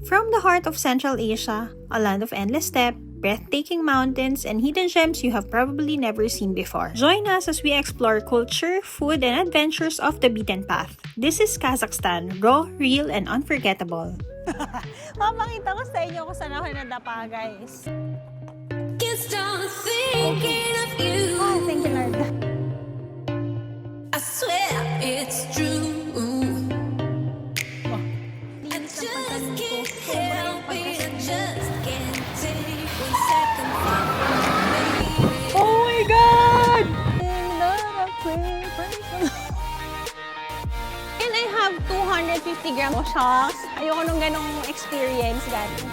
From the heart of Central Asia, a land of endless steppe, breathtaking mountains, and hidden gems you have probably never seen before. Join us as we explore culture, food, and adventures off the beaten path. This is Kazakhstan, raw, real, and unforgettable. Mapakita ko sa inyo kung saan ako nadapa, guys. Can't stop thinking of you. Oh, thank you, Lord. I swear it's true. I just can't help it. I just can't take 1 second from you. Oh my God! And I have 250 grams of shocks. Ayoko nung ganong experience, guys.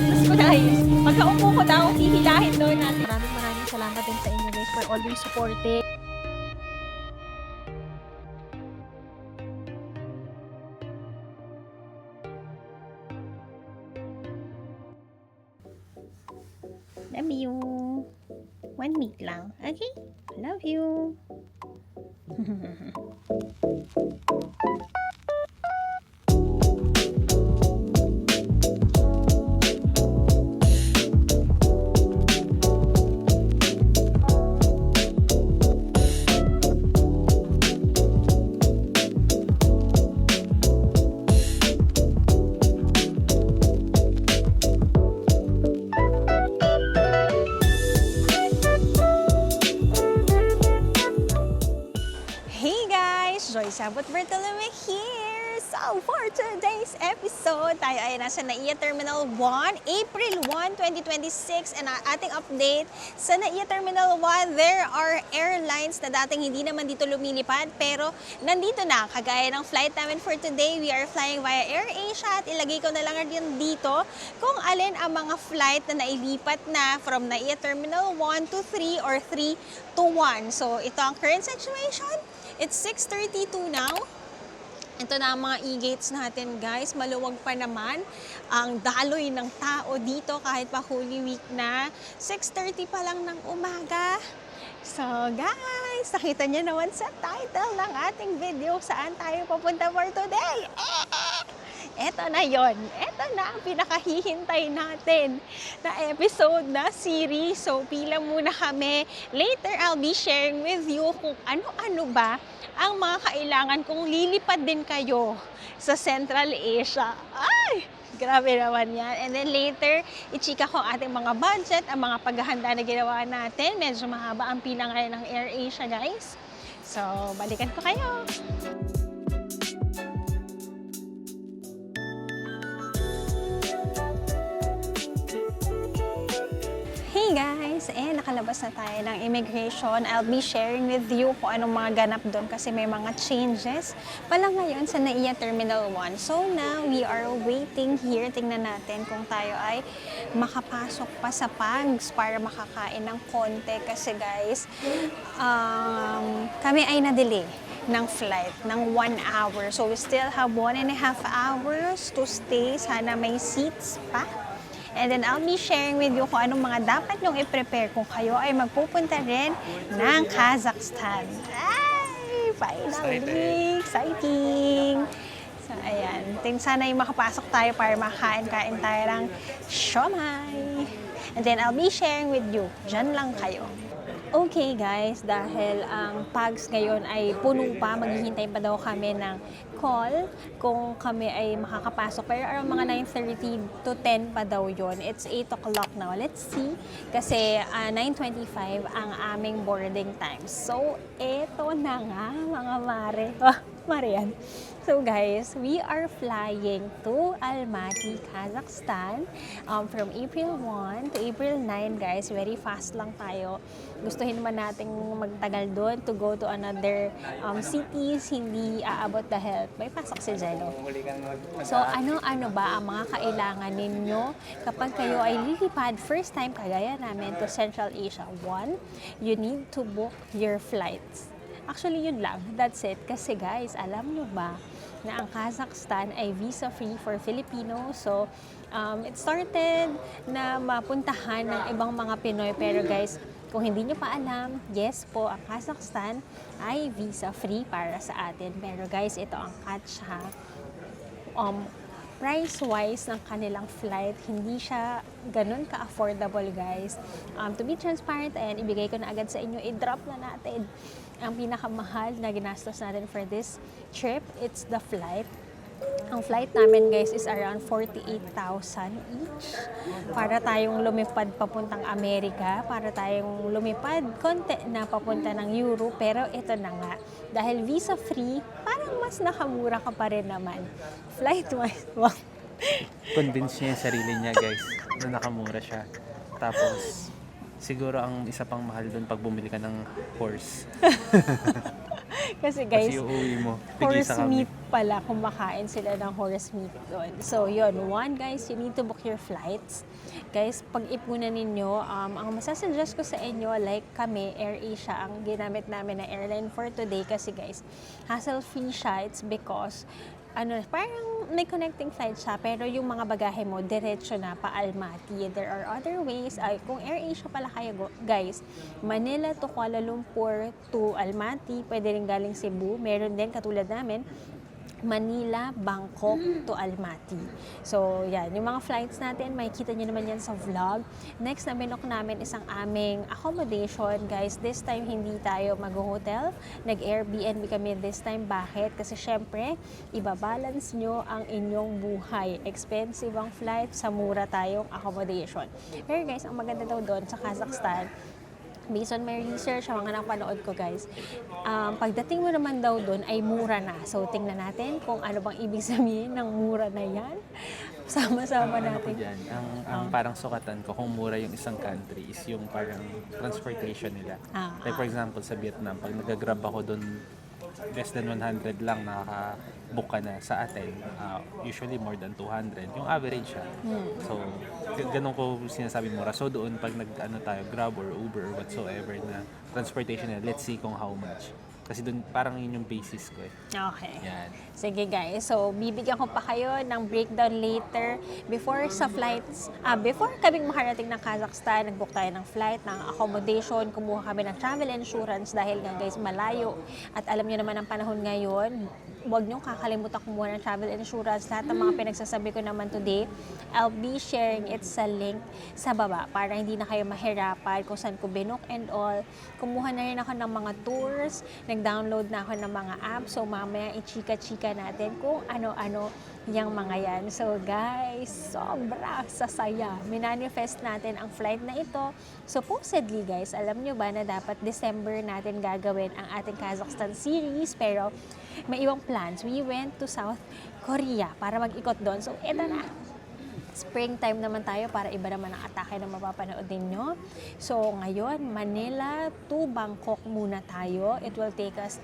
Mas guys, pagka-upo ko daw, hihilahin doon natin. Maraming salamat din sa inyo guys for always supporting. Love you. 1 week lang. Okay? Love you. Joyce Abot Bertolome here! So, for today's episode, tayo ay nasa NAIA Terminal 1, April 1, 2026. And ating update, sa NAIA Terminal 1, there are airlines na dating hindi naman dito lumilipad, pero nandito na. Kagaya ng flight namin for today, we are flying via AirAsia at ilagay ko na lang rin dito kung alin ang mga flight na nailipat na from NAIA Terminal 1 to 3 or 3 to 1. So, ito ang current situation. It's 6:32 now. Ito na ang mga e-gates natin, guys. Maluwag pa naman ang daloy ng tao dito kahit pa Holy Week na. 6:30 pa lang ng umaga. So, guys, nakita niyo naman sa title ng ating video saan tayo papunta for today. Eto na yon. Eto na ang pinakahihintay natin na episode na series. So, pila muna kami. Later, I'll be sharing with you kung ano-ano ba ang mga kailangan kung lilipad din kayo sa Central Asia. Ay! Grabe naman yan. And then later, ichika ko ang ating mga budget, ang mga paghahanda na ginawa natin. Medyo mahaba ang pila ngayon ng AirAsia, guys. So, balikan ko kayo. Hey guys! Nakalabas na tayo ng immigration. I'll be sharing with you kung anong mga ganap doon kasi may mga changes pala ngayon sa NAIA Terminal 1. So now, we are waiting here. Tingnan natin kung tayo ay makapasok pa sa PAGS para makakain ng konti. Kasi guys, kami ay na-delay ng flight ng 1 hour. So we still have 1.5 hours to stay. Sana may seats pa. And then I'll be sharing with you kung anong mga dapat nyong i-prepare kung kayo ay magpupunta rin ng Kazakhstan. Ay! Finally! Exciting! So, ayan. Sana yung makapasok tayo para makain-kain tayo ng siomai. And then I'll be sharing with you. Diyan lang kayo. Okay guys, dahil ang PAGS ngayon ay puno pa, maghihintay pa daw kami ng call kung kami ay makakapasok. Pero around mga 9:30 to 10 pa daw yon. It's 8 o'clock now. Let's see. Kasi 9:25 ang aming boarding time. So, eto na nga mga mare. Mare yan. So guys, we are flying to Almaty, Kazakhstan from April 1 to April 9 guys. Very fast lang tayo. Gustuhin naman nating magtagal doon to go to another cities, hindi aabot dahil may pasok si Jello. So ano-ano ba ang mga kailangan ninyo kapag kayo ay lilipad first time kagaya namin to Central Asia? 1, you need to book your flights. Actually, yun lang. That's it. Kasi guys, alam nyo ba na ang Kazakhstan ay visa-free for Filipinos. So, it started na mapuntahan ng ibang mga Pinoy. Pero guys, kung hindi nyo pa alam, yes po, ang Kazakhstan ay visa-free para sa atin. Pero guys, ito ang catch ha. price-wise ng kanilang flight, hindi siya ganun ka-affordable, guys. To be transparent, ayan, ibigay ko na agad sa inyo, i-drop na natin ang pinakamahal na ginastos natin for this trip. It's the flight. Ang flight namin, guys, is around 48,000 each. Para tayong lumipad papuntang Amerika, para tayong lumipad konti na papunta ng Europe. Pero ito na nga, dahil visa-free, parang mas nakamura ka pa rin naman. Flight-wise, wow. Convince niya yung sarili niya, guys, na nakamura siya. Tapos, siguro ang isa pang mahal doon pag bumili ka ng horse. Kasi guys, Kasi uuwi mo, horse tigisa kami. meat pala, kumakain sila ng horse meat doon. So yun, one guys, you need to book your flights. Guys, pag-ipunan ninyo, ang masasuggest ko sa inyo, like kami, AirAsia, ang ginamit namin na airline for today. Kasi guys, hassle-free siya. It's because parang may connecting flight siya, pero yung mga bagahe mo, diretso na pa Almaty. There are other ways. Kung AirAsia pala kayo, guys, Manila to Kuala Lumpur to Almaty, pwede rin galing Cebu. Meron din, katulad namin, Manila, Bangkok to Almaty. So, yan. Yung mga flights natin, makikita nyo naman yan sa vlog. Next na binok namin isang aming accommodation. Guys, this time hindi tayo mag-hotel. Nag-Airbnb kami this time. Bakit? Kasi syempre, ibabalance nyo ang inyong buhay. Expensive ang flight, sa mura tayong accommodation. Pero guys, ang maganda daw doon sa Kazakhstan, based on my research, ang mga napanood ko, guys, pagdating mo naman daw doon ay mura na. So, tingnan natin kung ano bang ibig sabihin ng mura na yan. Sama-sama Ano ko natin. dyan, ang parang sukatan ko kung mura yung isang country is yung parang transportation nila. Like for example, sa Vietnam, pag nag-grab ako doon, less than 100 lang nakaka-book ka na. Sa atin, usually more than 200. Yung average siya. So, ganun ko sinasabi mura. So doon, pag tayo, Grab or Uber or whatsoever na transportation nila, let's see kung how much. Kasi doon, parang yun yung basis ko eh. Okay. Yan. Sige guys, so bibigyan ko pa kayo ng breakdown later before sa flights. Before kaming makarating ng Kazakhstan, nag-book tayo ng flight, ng accommodation, kumuha kami ng travel insurance dahil nga guys malayo. At alam niyo naman ang panahon ngayon, huwag niyong kakalimutan kumuha ng travel insurance. Lahat ng mga pinagsasabi ko naman today, I'll be sharing it sa link sa baba para hindi na kayo mahirapan kung saan ko binook and all. Kumuha na rin ako ng mga tours, nag-download na ako ng mga apps, so mamaya i-chika-chika natin kung ano-ano yung mga yan. So guys, sobra sasaya. Minanifest natin ang flight na ito. Supposedly guys, alam nyo ba na dapat December natin gagawin ang ating Kazakhstan series, pero may ibang plans. We went to South Korea para mag-ikot doon. So eto na. Springtime naman tayo para iba naman ang atake na mapapanood ninyo. So ngayon, Manila to Bangkok muna tayo. It will take us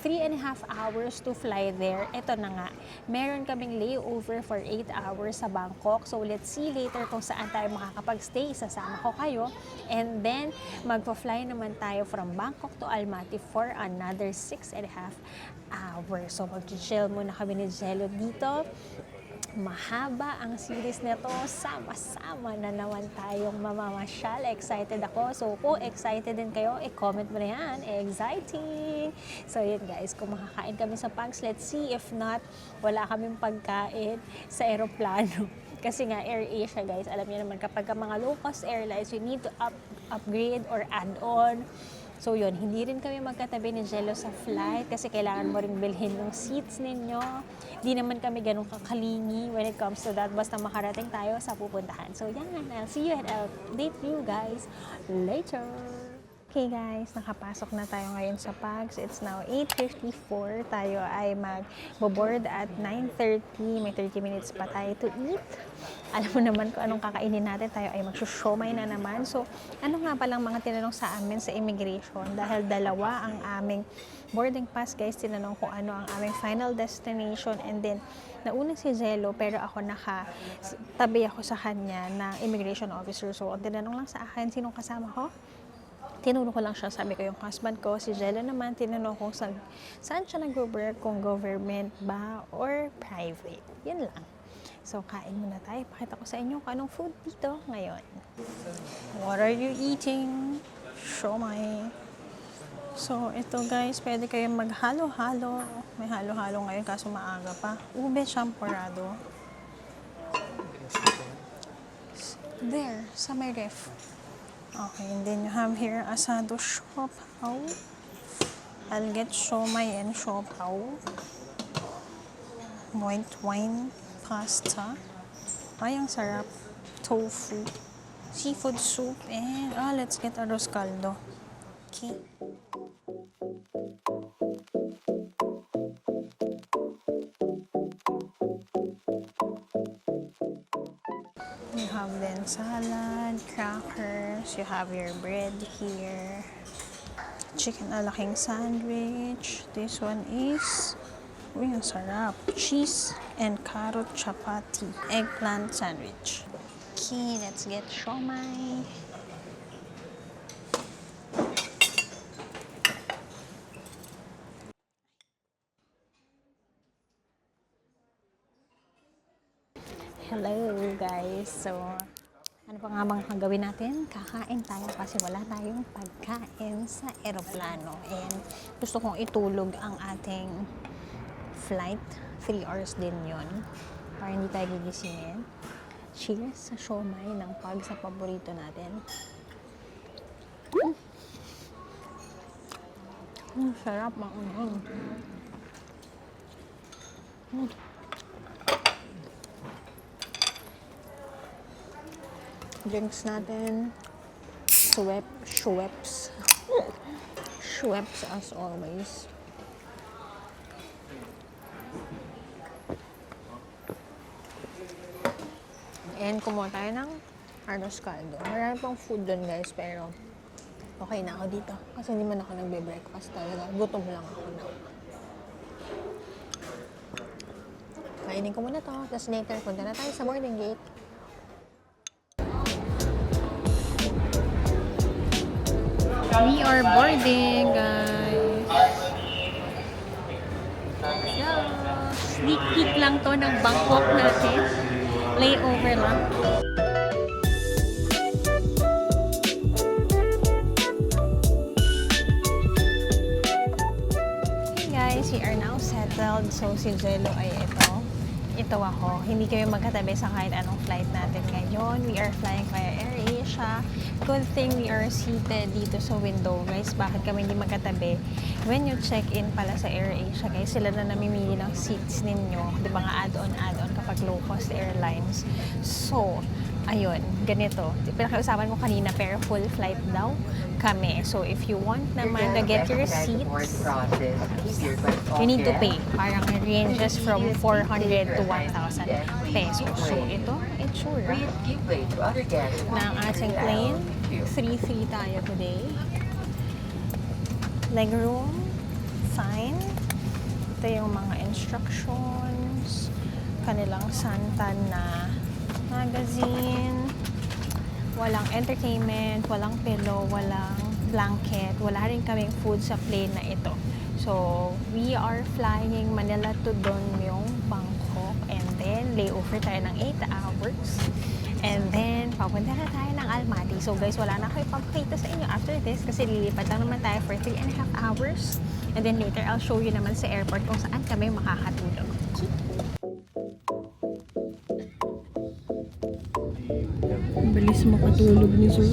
3.5 hours to fly there. Ito na nga, meron kaming layover for 8 hours sa Bangkok. So let's see later kung saan tayo makakapag-stay. Sasama ko kayo. And then, magpa-fly naman tayo from Bangkok to Almaty for another 6.5 hours. So mag-chill muna kami ni Jello dito. Mahaba ang series nito. Sama-sama na naman tayong mamamasyal. Excited ako. So, kung excited din kayo, i-comment mo na yan. Exciting! So, yun guys. Kung makakain kami sa Pags, let's see. If not, wala kaming pagkain sa aeroplano. Kasi nga, AirAsia guys, alam niyo naman, kapag mga low-cost airlines, you need to upgrade or add on. So yun, hindi rin kami magkatabi ni Jello sa flight kasi kailangan mo rin bilhin yung seats ninyo. Di naman kami ganun kakalingi when it comes to that. Basta makarating tayo sa pupuntahan. So yan, I'll see you and I'll update you guys later. Okay guys, nakapasok na tayo ngayon sa Pags. It's now 8:54. Tayo ay mag-board at 9:30. May 30 minutes pa tayo to eat. Alam mo naman kung anong kakainin natin. Tayo ay magsushomay na naman. So, ano nga palang mga tinanong sa amin sa immigration? Dahil dalawa ang aming boarding pass guys. Tinanong kung ano ang aming final destination. And then, nauna si Jello pero ako tabi ako sa kanya na immigration officer. So, ang tinanong lang sa akin, sinong kasama ko? Tinuro ko lang siya, sabi ko yung husband ko, si Jello naman, tinanong kung saan siya nag-work, kung government ba or private. Yun lang. So, kain muna tayo. Pakita ko sa inyo kung anong food dito ngayon. What are you eating? Siomai. So, ito guys, pwede kayong maghalo-halo. May halo-halo ngayon kaso maaga pa. Ube champorado. There, sa may ref. Okay, and then you have here asado siopaw. I'll get siomai and siopaw. White wine pasta. Ay, ang sarap. Tofu. Seafood soup. And, let's get arroz caldo. Okay. You have then salad, crackers, you have your bread here. Chicken alaking sandwich. This one is, uy, ang sarap. Cheese and carrot chapati. Eggplant sandwich. Okay, let's get siomai. Hello guys! So, ano pa nga bang gagawin natin? Kakain tayo kasi wala tayong pagkain sa eroplano. And gusto kong itulog ang ating flight. 3 hours din yon para hindi tayo gigisingin. Cheers sa siomai ng pag sa paborito natin. Sarap maunang. Drinks natin. Schweppes. Schweppes as always. And kumuha tayo ng arroz caldo. Marami pang food doon guys, pero okay na ako dito. Kasi hindi man ako nagbe-breakfast talaga. Gutom lang ako na. Kainin ko muna to. Tapos later, punta na tayo sa boarding gate. We are boarding, guys. So, sneak peek lang to ng Bangkok natin. Layover lang. Hey guys, we are now settled. So, si Jello ay ito. Ito ako. Hindi kami magkatabi sa kahit anong flight natin ngayon. We are flying via AirAsia. Good thing we are seated dito sa window, guys. Bakit kami hindi magkatabi? When you check in pala sa AirAsia, guys, sila na namimili ng seats ninyo. Di ba nga add-on kapag low-cost airlines. So, ayun, ganito. Pinakausapan ko kanina, pero full flight daw kami. So, if you want naman to get your seats, you need to pay. Parang ranges from 400 to 1,000 pesos. So, ito, itsura ng ating plane. 3-3 tayo today. Legroom, fine. Ito yung mga instructions. Kanilang santan na magazine. Walang entertainment, walang pillow, walang blanket. Wala rin kaming food sa plane na ito. So, we are flying Manila to Dongmyong, Bangkok. And then, layover tayo ng 8 hours. And then, papunta na tayo ng Almaty. So guys, wala na kayo papakita sa inyo after this kasi lilipat lang naman tayo for 3.5 hours. And then later, I'll show you naman sa airport kung saan kami makakatulog. Bilis makatulog ni Sir.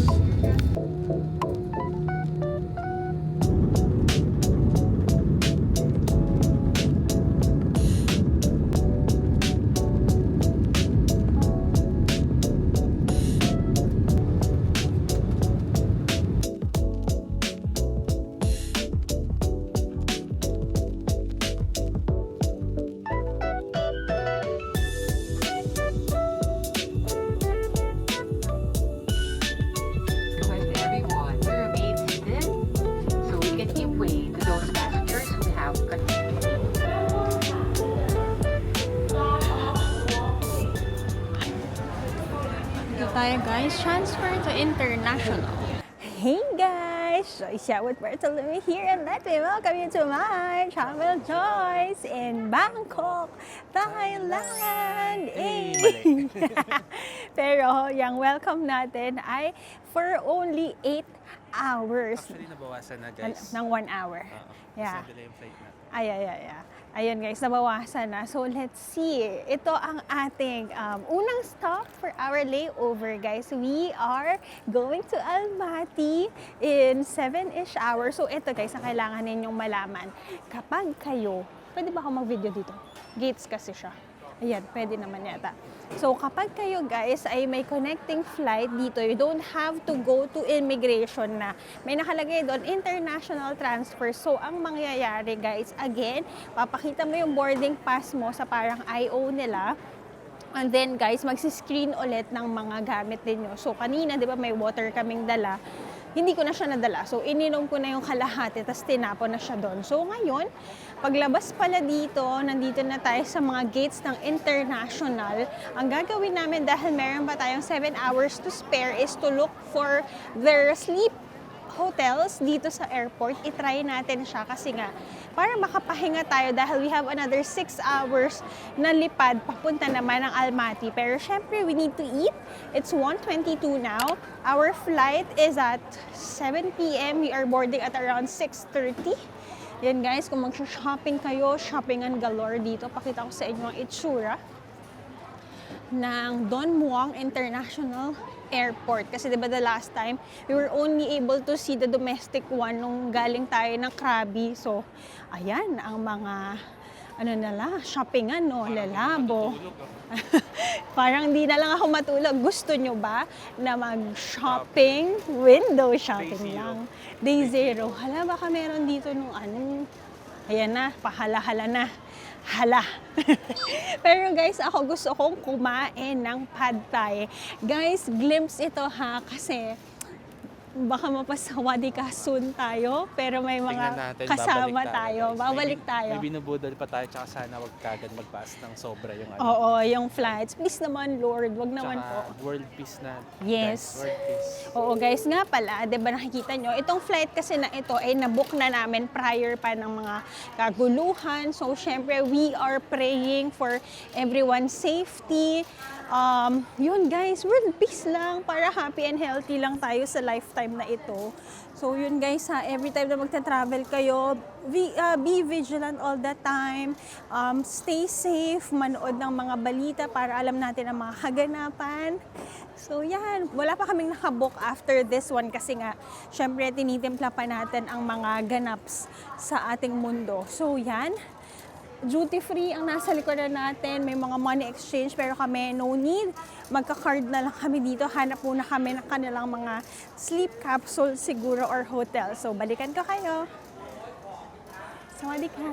Tayo guys, transfer to international. Hey guys! So, Isyawood Bartolome here and let me welcome you to my travel choice in Bangkok, Thailand! Hey! Pero yung welcome natin ay for only 8 hours. Actually, nabawasan na guys. Ng 1 hour. Kasi Yeah. delay yung flight natin. Ayun guys, nabawasan na. So let's see. Ito ang ating unang stop for our layover guys. We are going to Almaty in 7-ish hours. So ito guys, ang kailangan ninyong malaman. Kapag kayo, pwede ba ako mag-video dito? Gates kasi siya. Ayan, pwede naman yata. So kapag kayo guys ay may connecting flight dito, you don't have to go to immigration na. May nakalagay doon, international transfer. So ang mangyayari guys, again, papakita mo yung boarding pass mo sa parang IO nila. And then guys, magsiscreen ulit ng mga gamit ninyo. So kanina, di ba may water kaming dala. Hindi ko na siya nadala. So, ininom ko na yung kalahati, tapos tinapon na siya doon. So, ngayon, paglabas pala dito, nandito na tayo sa mga gates ng international. Ang gagawin namin dahil meron pa tayong 7 hours to spare is to look for their sleep hotels dito sa airport. I-try natin siya kasi nga, para makapahinga tayo dahil we have another 6 hours na lipad papunta naman ng Almaty. Pero syempre, we need to eat. It's 1:22 now. Our flight is at 7 p.m. We are boarding at around 6:30. Yan guys, kung mag-shopping kayo, shoppingan galore dito. Pakita ko sa inyo ang itsura ng Don Muang International Airport. Kasi diba the last time, we were only able to see the domestic one nung galing tayo ng Krabi. So, ayan, ang mga, shoppingan, no? Lalabo. Parang di na lang ako matulog. Gusto nyo ba na mag-shopping? Window shopping lang. Day zero. Hala, baka meron dito nung ayan na, pahala-hala na. Hala. Pero guys, ako gusto kong kumain ng pad thai. Guys, glimpse ito ha, kasi baka mapasawa di ka soon tayo, pero may mga natin, kasama tayo. Babalik tayo. May binubudol pa tayo, tsaka sana wag kagad magpaas ng sobra yung Oo, yung flights. Please naman, Lord, wag naman po. World peace na. Yes. Guys, world peace. Oo guys, nga pala, 'di ba nakikita nyo, itong flight kasi na ito ay nabook na namin prior pa ng mga kaguluhan. So syempre, we are praying for everyone's safety. Yun guys, world peace lang para happy and healthy lang tayo sa lifetime na ito. So yun guys, every time na magta-travel kayo, be vigilant all the time. Stay safe, manood ng mga balita para alam natin ang mga kaganapan. So yan, wala pa kaming nakabook after this one kasi nga, syempre tinitimpla pa natin ang mga ganaps sa ating mundo. So yan, duty free ang nasa likuran natin, may mga money exchange, pero kami no need. Magka-card na lang kami dito, hanap muna kami ng kanilang mga sleep capsule siguro or hotel. So balikan ko kayo. Sawadee ka.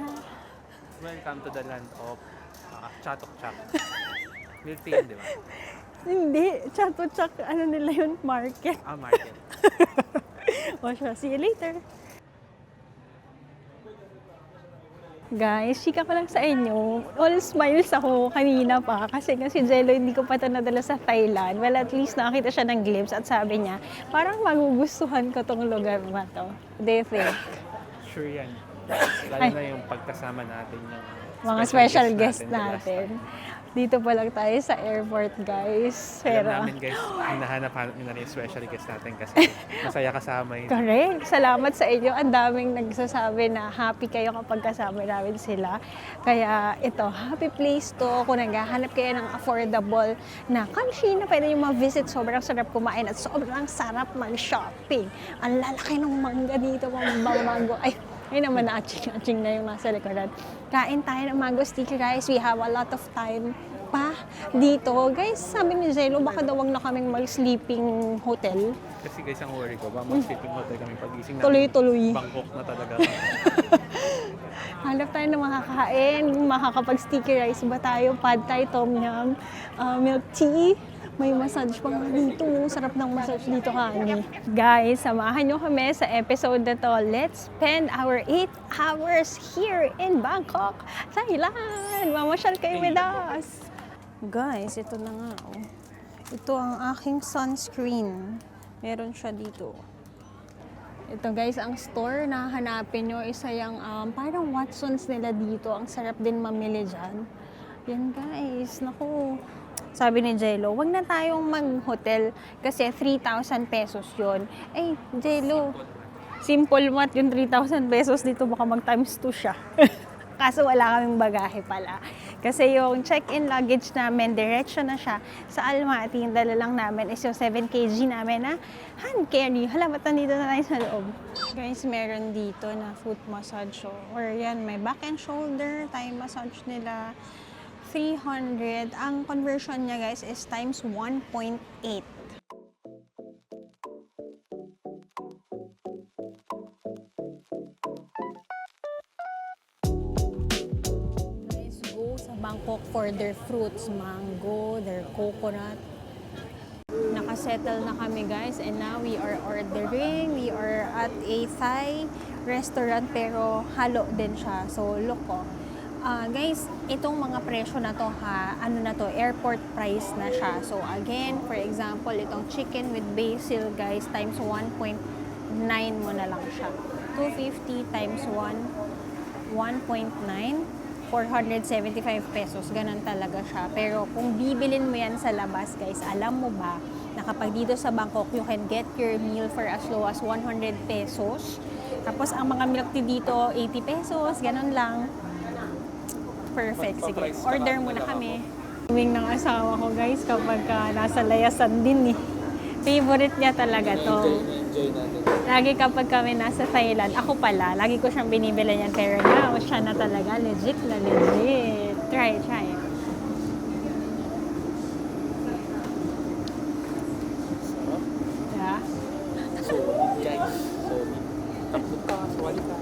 Welcome to the land of Chatok Chak. Milk tea, di ba? Hindi, Chato-Chak, nila yun, market. Market. O siya, see you later. Guys, chika ko lang sa inyo. All smiles ako kanina pa kasi nga si Jello hindi ko pa ito nadala sa Thailand. Well, at least nakakita siya ng glimpse at sabi niya, parang magugustuhan ko tong lugar na to. Do you think? Sure yan. Lalo na yung pagkasama natin yung Mga special guest natin. Dito pa lang tayo sa airport, guys. Pero, alam namin guys, hinahanap-hanap nyo na rin yung special guest natin kasi masaya kasama yun. correct. Salamat sa inyo. Ang daming nagsasabi na happy kayo kapag kasama namin sila. Kaya ito, happy place to. Kung naghahanap kayo ng affordable na country na pwede nyo ma-visit, sobrang sarap kumain at sobrang sarap mag-shopping. Ang lalaki ng mangga dito, mga mango. Ay naman na aching na yung nasa likuran. Kain tayo ng mango sticky rice. We have a lot of time pa dito. Guys, sabi ni Jello, baka daw wag na kaming mag-sleeping hotel. Kasi guys, ang worry ko, mag-sleeping hotel kami pag-gising namin. Tuloy-tuloy. Bangkok na talaga. Hanap tayo ng makakain, makakapag-sticky rice ba tayo, pad thai, tom yum, milk tea. May massage pa nga dito. Sarap ng massage dito kani. Guys, samahan nyo kami sa episode na to. Let's spend our 8 hours here in Bangkok, Thailand. Mamasyal kayo with us. Guys, ito na nga. Oh. Ito ang aking sunscreen. Meron siya dito. Ito guys, ang store na hanapin nyo, isa yung parang Watsons nila dito. Ang sarap din mamili dyan. Yan guys, naku. Sabi ni Jello, wag na tayong mag-hotel kasi 3,000 pesos yun. Eh, Jello, simple math yung 3,000 pesos dito, baka mag times 2 siya. Kaso wala kaming bagahe pala. Kasi yung check-in luggage namin, diretso na siya sa Almaty. Yung dala lang namin is yung 7 kg namin na hand carry. Hala, ba't nandito na tayo sa loob? Guys, meron dito na foot massage. Or yan, may back and shoulder, Thai massage nila. 300. Ang conversion niya guys is times 1.8. Guys, go sa Bangkok for their fruits, mango, their coconut. Nakasettle na kami guys and now we are ordering. We are at a Thai restaurant pero halo din siya. So look ko. Guys, itong mga presyo na to ha, ano na to, airport price na siya. So again, for example, itong chicken with basil guys, times 1.9 mo na lang siya. 250 times 1, 1.9, 475 pesos. Ganun talaga siya. Pero kung bibilin mo yan sa labas guys, alam mo ba na kapag dito sa Bangkok, you can get your meal for as low as 100 pesos. Tapos ang mga milk tea dito, 80 pesos. Ganun lang. Perfect. Sige, order muna kami. Gawing ng asawa ko guys kapag nasa layasan din eh. Favorite niya talaga to. Enjoy natin. Lagi kapag kami nasa Thailand, ako pala, lagi ko siyang binibili niyan. Pero now, siya na talaga. Legit na legit. Try. Yeah. So, guys. So, takot ka, sawali ka.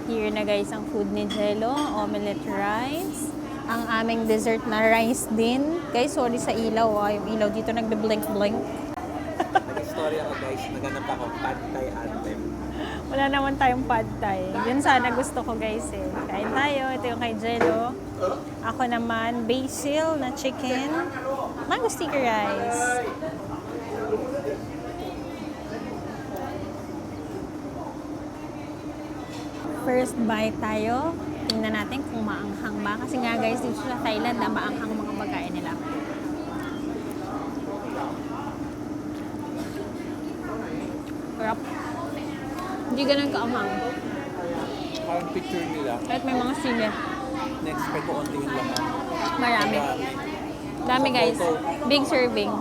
Here na guys ang food ni Jello, omelette rice. Ang aming dessert na rice din. Guys, sorry sa ilaw yung ilaw dito nagbe-blink-blink. Nag-story ako guys, naganap ako pad thai anthem. Wala naman tayong pad thai. Yun sana gusto ko guys eh. Kain tayo. Ito yung kay Jello. Ako naman, basil na chicken. Mango sticky rice. First bite tayo. Tingnan natin kung maanghang ba. Kasi nga guys, dito sa Thailand na maanghang mga pagkain nila. Sarap. Hindi ganun kaanghang. Parang picture nila, Kahit may mga sili. na-expect ko onti yung laman. Marami. Dami guys. Big serving.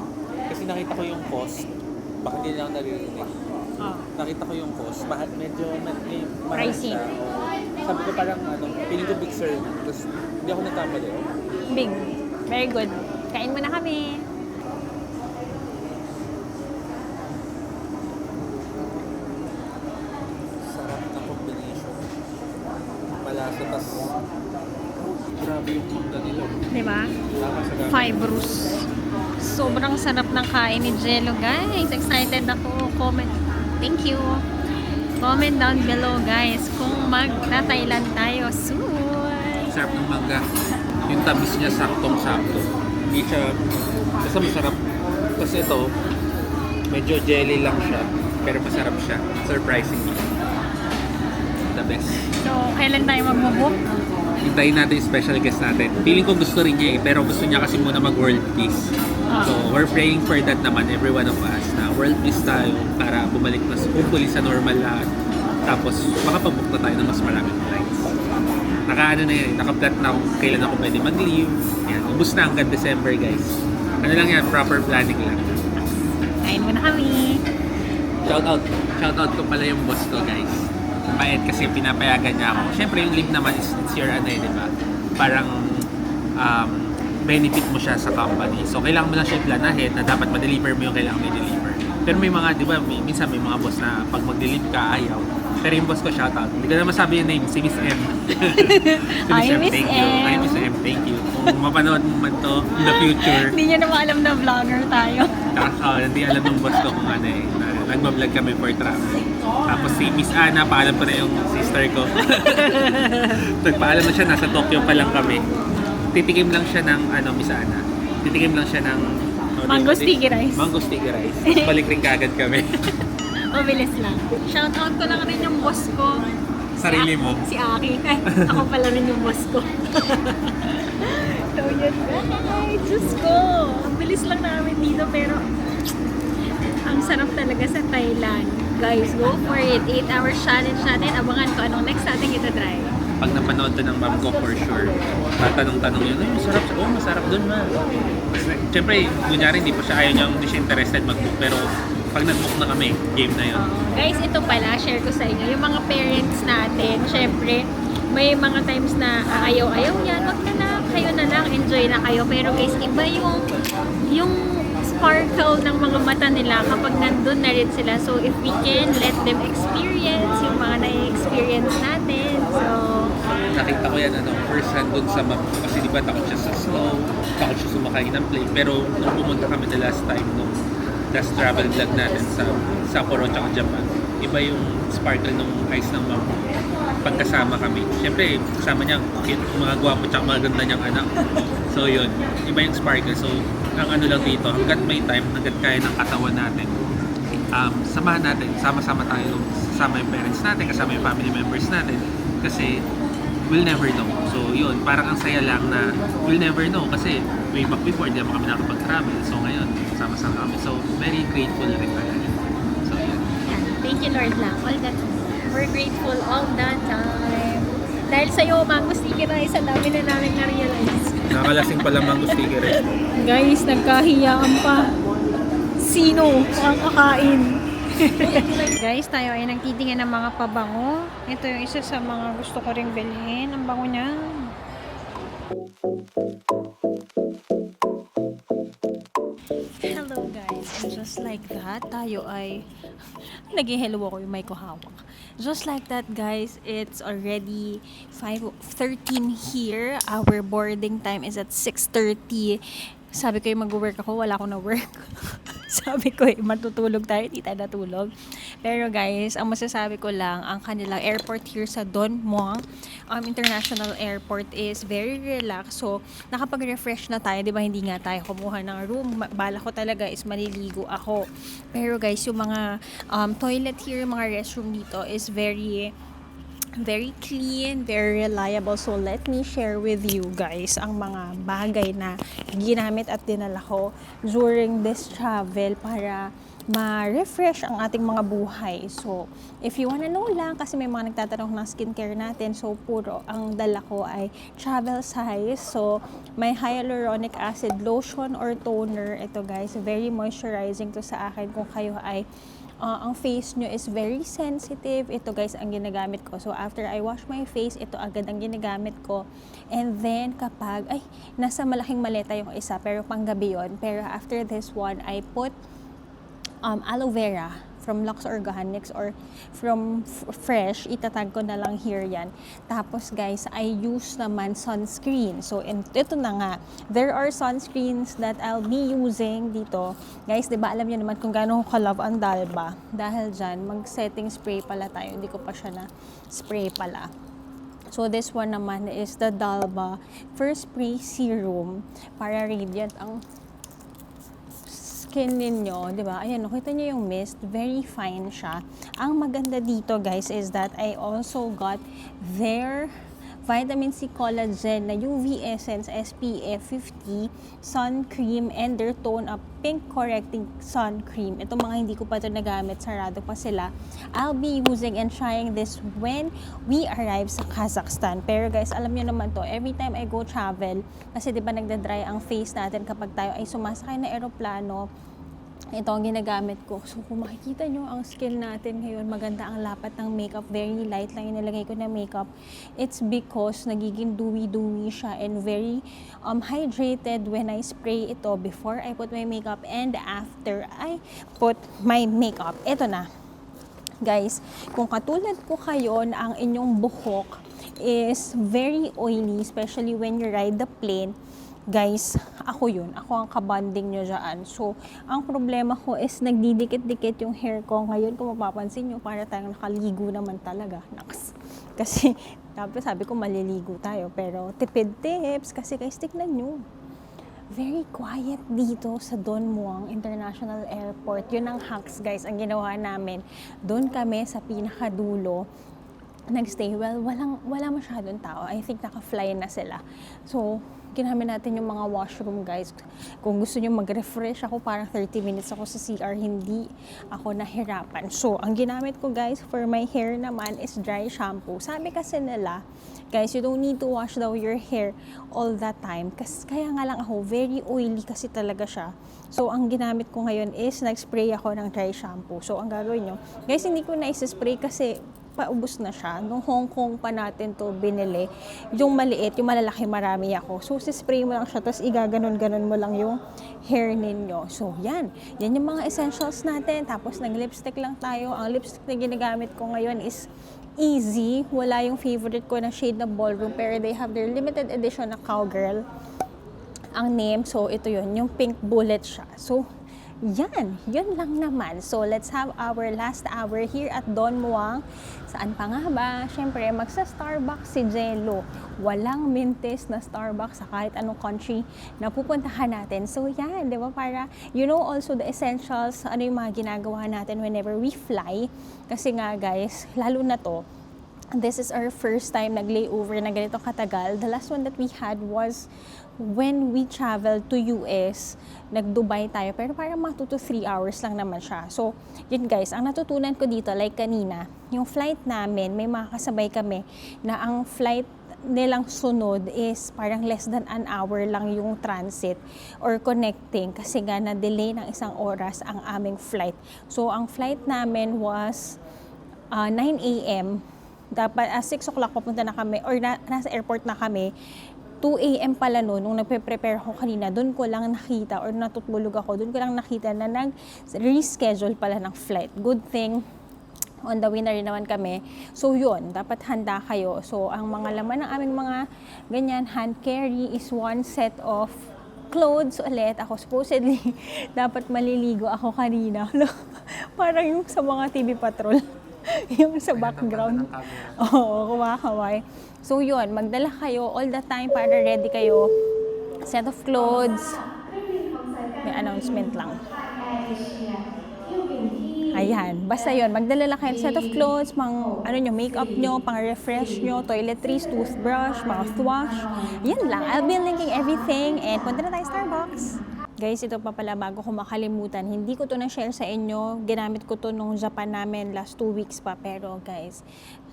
Kasi nakita ko yung cost, baka hindi lang naririnig. Oh. Nakita ko yung cost, medyo may mahal Pricey. siya. Sabi ko parang piling ko big serve. Tapos hindi ako nagkamali. Big. Very good. Kain mo na kami. Sarap na combination. Malasa, tas grabe yung mangga nila. Diba? Nakakasagana. Fibrous. Sobrang sarap ng kain ni Jello, guys. Excited ako. Comment. Thank you. Comment down below, guys, kung mag-Thailand tayo soon. Sarap ng mangga. Yung tamis niya saktong-sakto. Hindi siya, basta masarap. Kasi ito, medyo jelly lang siya. Pero masarap siya. Surprisingly. The best. So, kailan tayo mag-book? Hintayin natin yung special guest natin. Feeling ko gusto rin niya eh, pero gusto niya kasi muna mag-world peace. So, we're praying for that naman, every one of us, na world peace tayo para bumalik na hopefully sa normal lahat. Tapos, makapag-book na tayo ng mas maraming flights. Naka-ano na yun, naka-plot na kung kailan ako pwede mag-leave. Yan, ubus na hanggang December, guys. Ano lang yan, proper planning lang. Kain mo na kami. Shoutout ko pala yung boss ko, guys. Mabait kasi pinapayagan niya ako. Siyempre yung leave naman is it's your ano eh, di ba? Parang benefit mo siya sa company. So kailangan mo lang siya i-plan ahead na dapat ma-deliver mo yung kailangan may deliver. Pero may mga, di ba, minsan may mga boss na pag mag-deliver ka, ayaw. Pero yung boss ko, shoutout. Hindi ko na masabi yung name, si Miss M. Hi, Miss thank you. M. Hi, Miss M, thank you. Kung mapanood mo man to in the future. Hindi niya naman alam na vlogger tayo. Hindi alam ng boss ko kung ano eh. Nagbablog kami for travel. Tapos si Miss Ana, paalam ko na yung sister ko. Nagpaalam na siya, nasa Tokyo pa lang kami. Titikim lang siya ng, Miss Ana. Titikim lang siya ng Mango sticky rice. Mango sticky rice. Tapos balik rin kagad kami. Mabilis lang. Shoutout ko lang rin yung boss ko. Sarili mo? Si Aki. Ay, ako pala rin yung boss ko. So yun guys, Diyos ko. Ang bilis lang namin dito pero ang sarap talaga sa Thailand. Guys, go for it. 8 hours challenge natin. Abangan ko anong next natin ito try. pag napanood to ng mom ko for sure, tatanong-tanong yun, ay masarap, masarap dun ma. Siyempre, kunyari hindi pa siya, hindi siya interested mag-book, pero pag nag-book na kami, game na yun. Guys, ito pala, share ko sa inyo. Yung mga parents natin, syempre, may mga times na ayaw-ayaw yan, wag na lang, kayo na lang, enjoy na kayo. Pero guys, iba yung sparkle ng mga mata nila kapag nandun na rin sila. So, if we can, let them experience yung mga na-experience natin. So, Nakita ko yan, first hand dun sa map. Kasi di ba takot siya sa snow, takot siya sumakay ng plane. Pero nung pumunta kami the last time, nung last travel vlog natin sa Sapporo tsaka Japan, iba yung sparkle ng eyes ng map. Pagkasama kami. Siyempre, kasama niya, mga gwapo tsaka maganda niyang anak. So yun, iba yung sparkle. So, ang ano lang dito, hanggat may time, hanggat kaya ng katawan natin, samahan natin, sama-sama tayo, kasama yung parents natin, kasama yung family members natin. Kasi, we'll never know. So yun, parang ang saya lang na we'll never know. Kasi, way back before, hindi naman kami nakapag-travel. So ngayon, sama-sama kami. So, very grateful rin tayo. So yun. yan. Thank you Lord lang. All the time. We're grateful all the time. Dahil sa'yo, Mango Sticky Rice, ang dami na namin na-realize. Nakalasing pala Mango Sticky Rice. Guys, nagkahiyaan pa. Sino ang kakain? Guys, tayo ay nagtitingin ng mga pabango. Ito yung isa sa mga gusto ko ring bilhin. Ang bango niya. Hello guys, and just like that, tayo ay nag-hello ako yung mic ko hawak. Just like that guys, it's already 5:13 here. Our boarding time is at 6:30. Sabi ko yung mag-work ako, wala akong na-work. Sabi ko matutulog tayo, di tayo natulog. Pero guys, ang masasabi ko lang, ang kanilang airport here sa Don Muang International Airport is very relaxed. So, nakapag-refresh na tayo, di ba? Hindi nga tayo kumuha ng room. Bala ko talaga is maliligo ako. Pero guys, yung mga toilet here, mga restroom dito is very clean, very reliable. So, let me share with you guys ang mga bagay na ginamit at dinala ko during this travel para ma-refresh ang ating mga buhay. So, if you wanna know lang, kasi may mga nagtatanong ng skincare natin, so puro ang dala ko ay travel size. So, may hyaluronic acid lotion or toner. Ito guys, very moisturizing to sa akin kung kayo ay ang face nyo is very sensitive. Ito guys, ang ginagamit ko. So, after I wash my face, ito agad ang ginagamit ko. And then, kapag, nasa malaking maleta yung isa, pero panggabi yun. Pero after this one, I put aloe vera from Lux Organics or from Fresh. Itatag ko na lang here yan. Tapos guys, I use naman sunscreen. So, ito na nga. There are sunscreens that I'll be using dito. Guys, di ba alam niyo naman kung gaano ko ka-love ang Dalba. Dahil dyan, mag-setting spray pala tayo. Hindi ko pa siya na spray pala. So, this one naman is the Dalba First Spray Serum para radiant ang skin ninyo, di ba? Ayan, nakita niyo yung mist, very fine siya. Ang maganda dito, guys, is that I also got their Vitamin C Collagen na UV Essence SPF 50 Sun Cream and their Tone Up Pink Correcting Sun Cream. Itong mga hindi ko pa ito nagamit, sarado pa sila. I'll be using and trying this when we arrive sa Kazakhstan. Pero guys, alam niyo naman to, every time I go travel, kasi di ba nagda-dry ang face natin kapag tayo ay sumasakay na eroplano, ito ang ginagamit ko. So, kung makikita nyo ang skin natin ngayon, maganda ang lapat ng makeup. Very light lang inilagay ko na makeup. It's because nagiging dewy-dewy siya and very hydrated when I spray ito before I put my makeup and after I put my makeup. Ito na. Guys, kung katulad ko kayo na ang inyong buhok is very oily, especially when you ride the plane, guys, ako yun. Ako ang kabanding nyo dyan. So, ang problema ko is nagdidikit-dikit yung hair ko. Ngayon, kung mapapansin nyo, para tayong nakaligo naman talaga. Naks. Kasi, sabi ko maliligo tayo. Pero, tipid tips. Kasi guys, tignan nyo. Very quiet dito sa Don Muang International Airport. Yun ang hacks, guys, ang ginawa namin. Doon kami sa pinakadulo. nagstay. Well, wala masyadong tao. I think naka-fly na sila. So, ginamit natin yung mga washroom, guys. Kung gusto nyo mag-refresh ako, parang 30 minutes ako sa CR, hindi ako nahirapan. So, ang ginamit ko, guys, for my hair naman is dry shampoo. Sabi kasi nila, guys, you don't need to wash daw your hair all the time. Kasi kaya nga lang ako, very oily kasi talaga siya. So, ang ginamit ko ngayon is nag-spray ako ng dry shampoo. So, ang gagawin nyo, guys, hindi ko na isa-spray kasi paubos na siya. Nung Hong Kong pa natin to binili. Yung maliit, yung malalaki, marami ako. So, spray mo lang siya, tapos igaganon-ganon mo lang yung hair ninyo. So, yan. Yan yung mga essentials natin. Tapos, nag-lipstick lang tayo. Ang lipstick na ginagamit ko ngayon is Easy. Wala yung favorite ko na shade na Ballroom, pero they have their limited edition na Cowgirl. Ang name, so ito yun, yung pink bullet siya. So, yun lang naman. So, let's have our last hour here at Don Muang. Saan pa nga ba? Siyempre, magsa-Starbucks si Jello. Walang mintis na Starbucks sa kahit anong country na pupuntahan natin. So, yan, di ba? Para, you know also the essentials, ano yung mga ginagawa natin whenever we fly. Kasi nga, guys, lalo na to, this is our first time nag-layover na ganito katagal. The last one that we had was when we traveled to US, nag-Dubai tayo, pero parang mga 2 to 3 hours lang naman siya. So, yun guys, ang natutunan ko dito, like kanina, yung flight namin, may mga kasabay kami na ang flight nilang sunod is parang less than an hour lang yung transit or connecting kasi nga na-delay ng 1 oras ang aming flight. So, ang flight namin was 9 a.m. Dapat 6 o'clock papunta na kami or nasa airport na kami. 2 a.m. pala noon, nung nagpe-prepare ako kanina, doon ko lang nakita or natutulog ako, doon ko lang nakita na nag-reschedule pala ng flight. Good thing, on the way na rin naman kami. So yun, dapat handa kayo. So ang mga laman ng aming mga ganyan, hand carry is 1 set of clothes ulit. Ako supposedly, dapat maliligo ako kanina. Parang yung sa mga TV Patrol. Yung sa background. Oo, kumakaway. So yun, magdala kayo all the time para ready kayo. Set of clothes. May announcement lang. Ayan, basta yun, magdala lang kayo set of clothes, ano nyo, makeup nyo, pang refresh nyo, toiletries, toothbrush, mouthwash. Yan lang, I'll be linking everything and punta na tayo Starbucks. Guys, ito pa pala bago ko makalimutan. Hindi ko to na-share sa inyo. Ginamit ko to nung Japan namin last 2 weeks pa. Pero guys,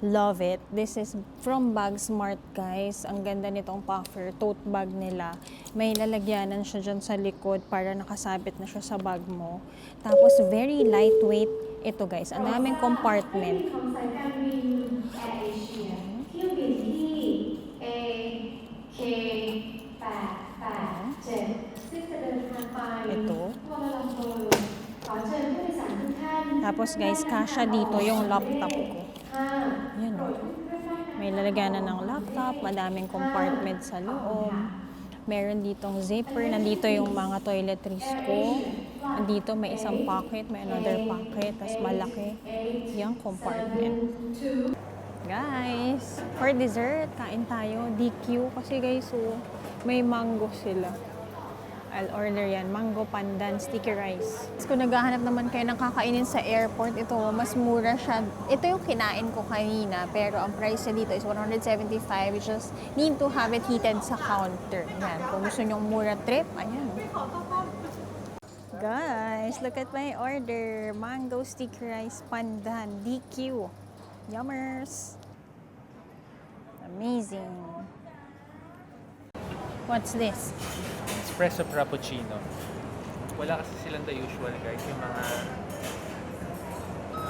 love it. This is from Bag Smart, guys. Ang ganda nitong puffer. Tote bag nila. May lalagyanan siya dyan sa likod para nakasabit na siya sa bag mo. Tapos, very lightweight. Ito guys, ang daming compartment. Ito. Tapos guys, kasya dito yung laptop ko. Yan o. May lalagyanan ng laptop, madaming compartment sa loob. Meron ditong zipper, nandito yung mga toiletries ko. Nandito may isang pocket, may another pocket, tapos malaki yung compartment. Guys, for dessert, kain tayo. DQ kasi guys, so, may mango sila. I'll order yan. Mango pandan, sticky rice. Kung naghahanap naman kayo ng kakainin sa airport, ito, mas mura siya. Ito yung kinain ko kanina, pero ang price niya dito is 175. You just need to have it heated sa counter. Yan. Kung gusto nyong mura trip, ayan. Guys, look at my order. Mango sticky rice pandan, DQ. Yummers. Amazing. What's this? Espresso Frappuccino. Wala kasi silang the usual, guys. Yung mga...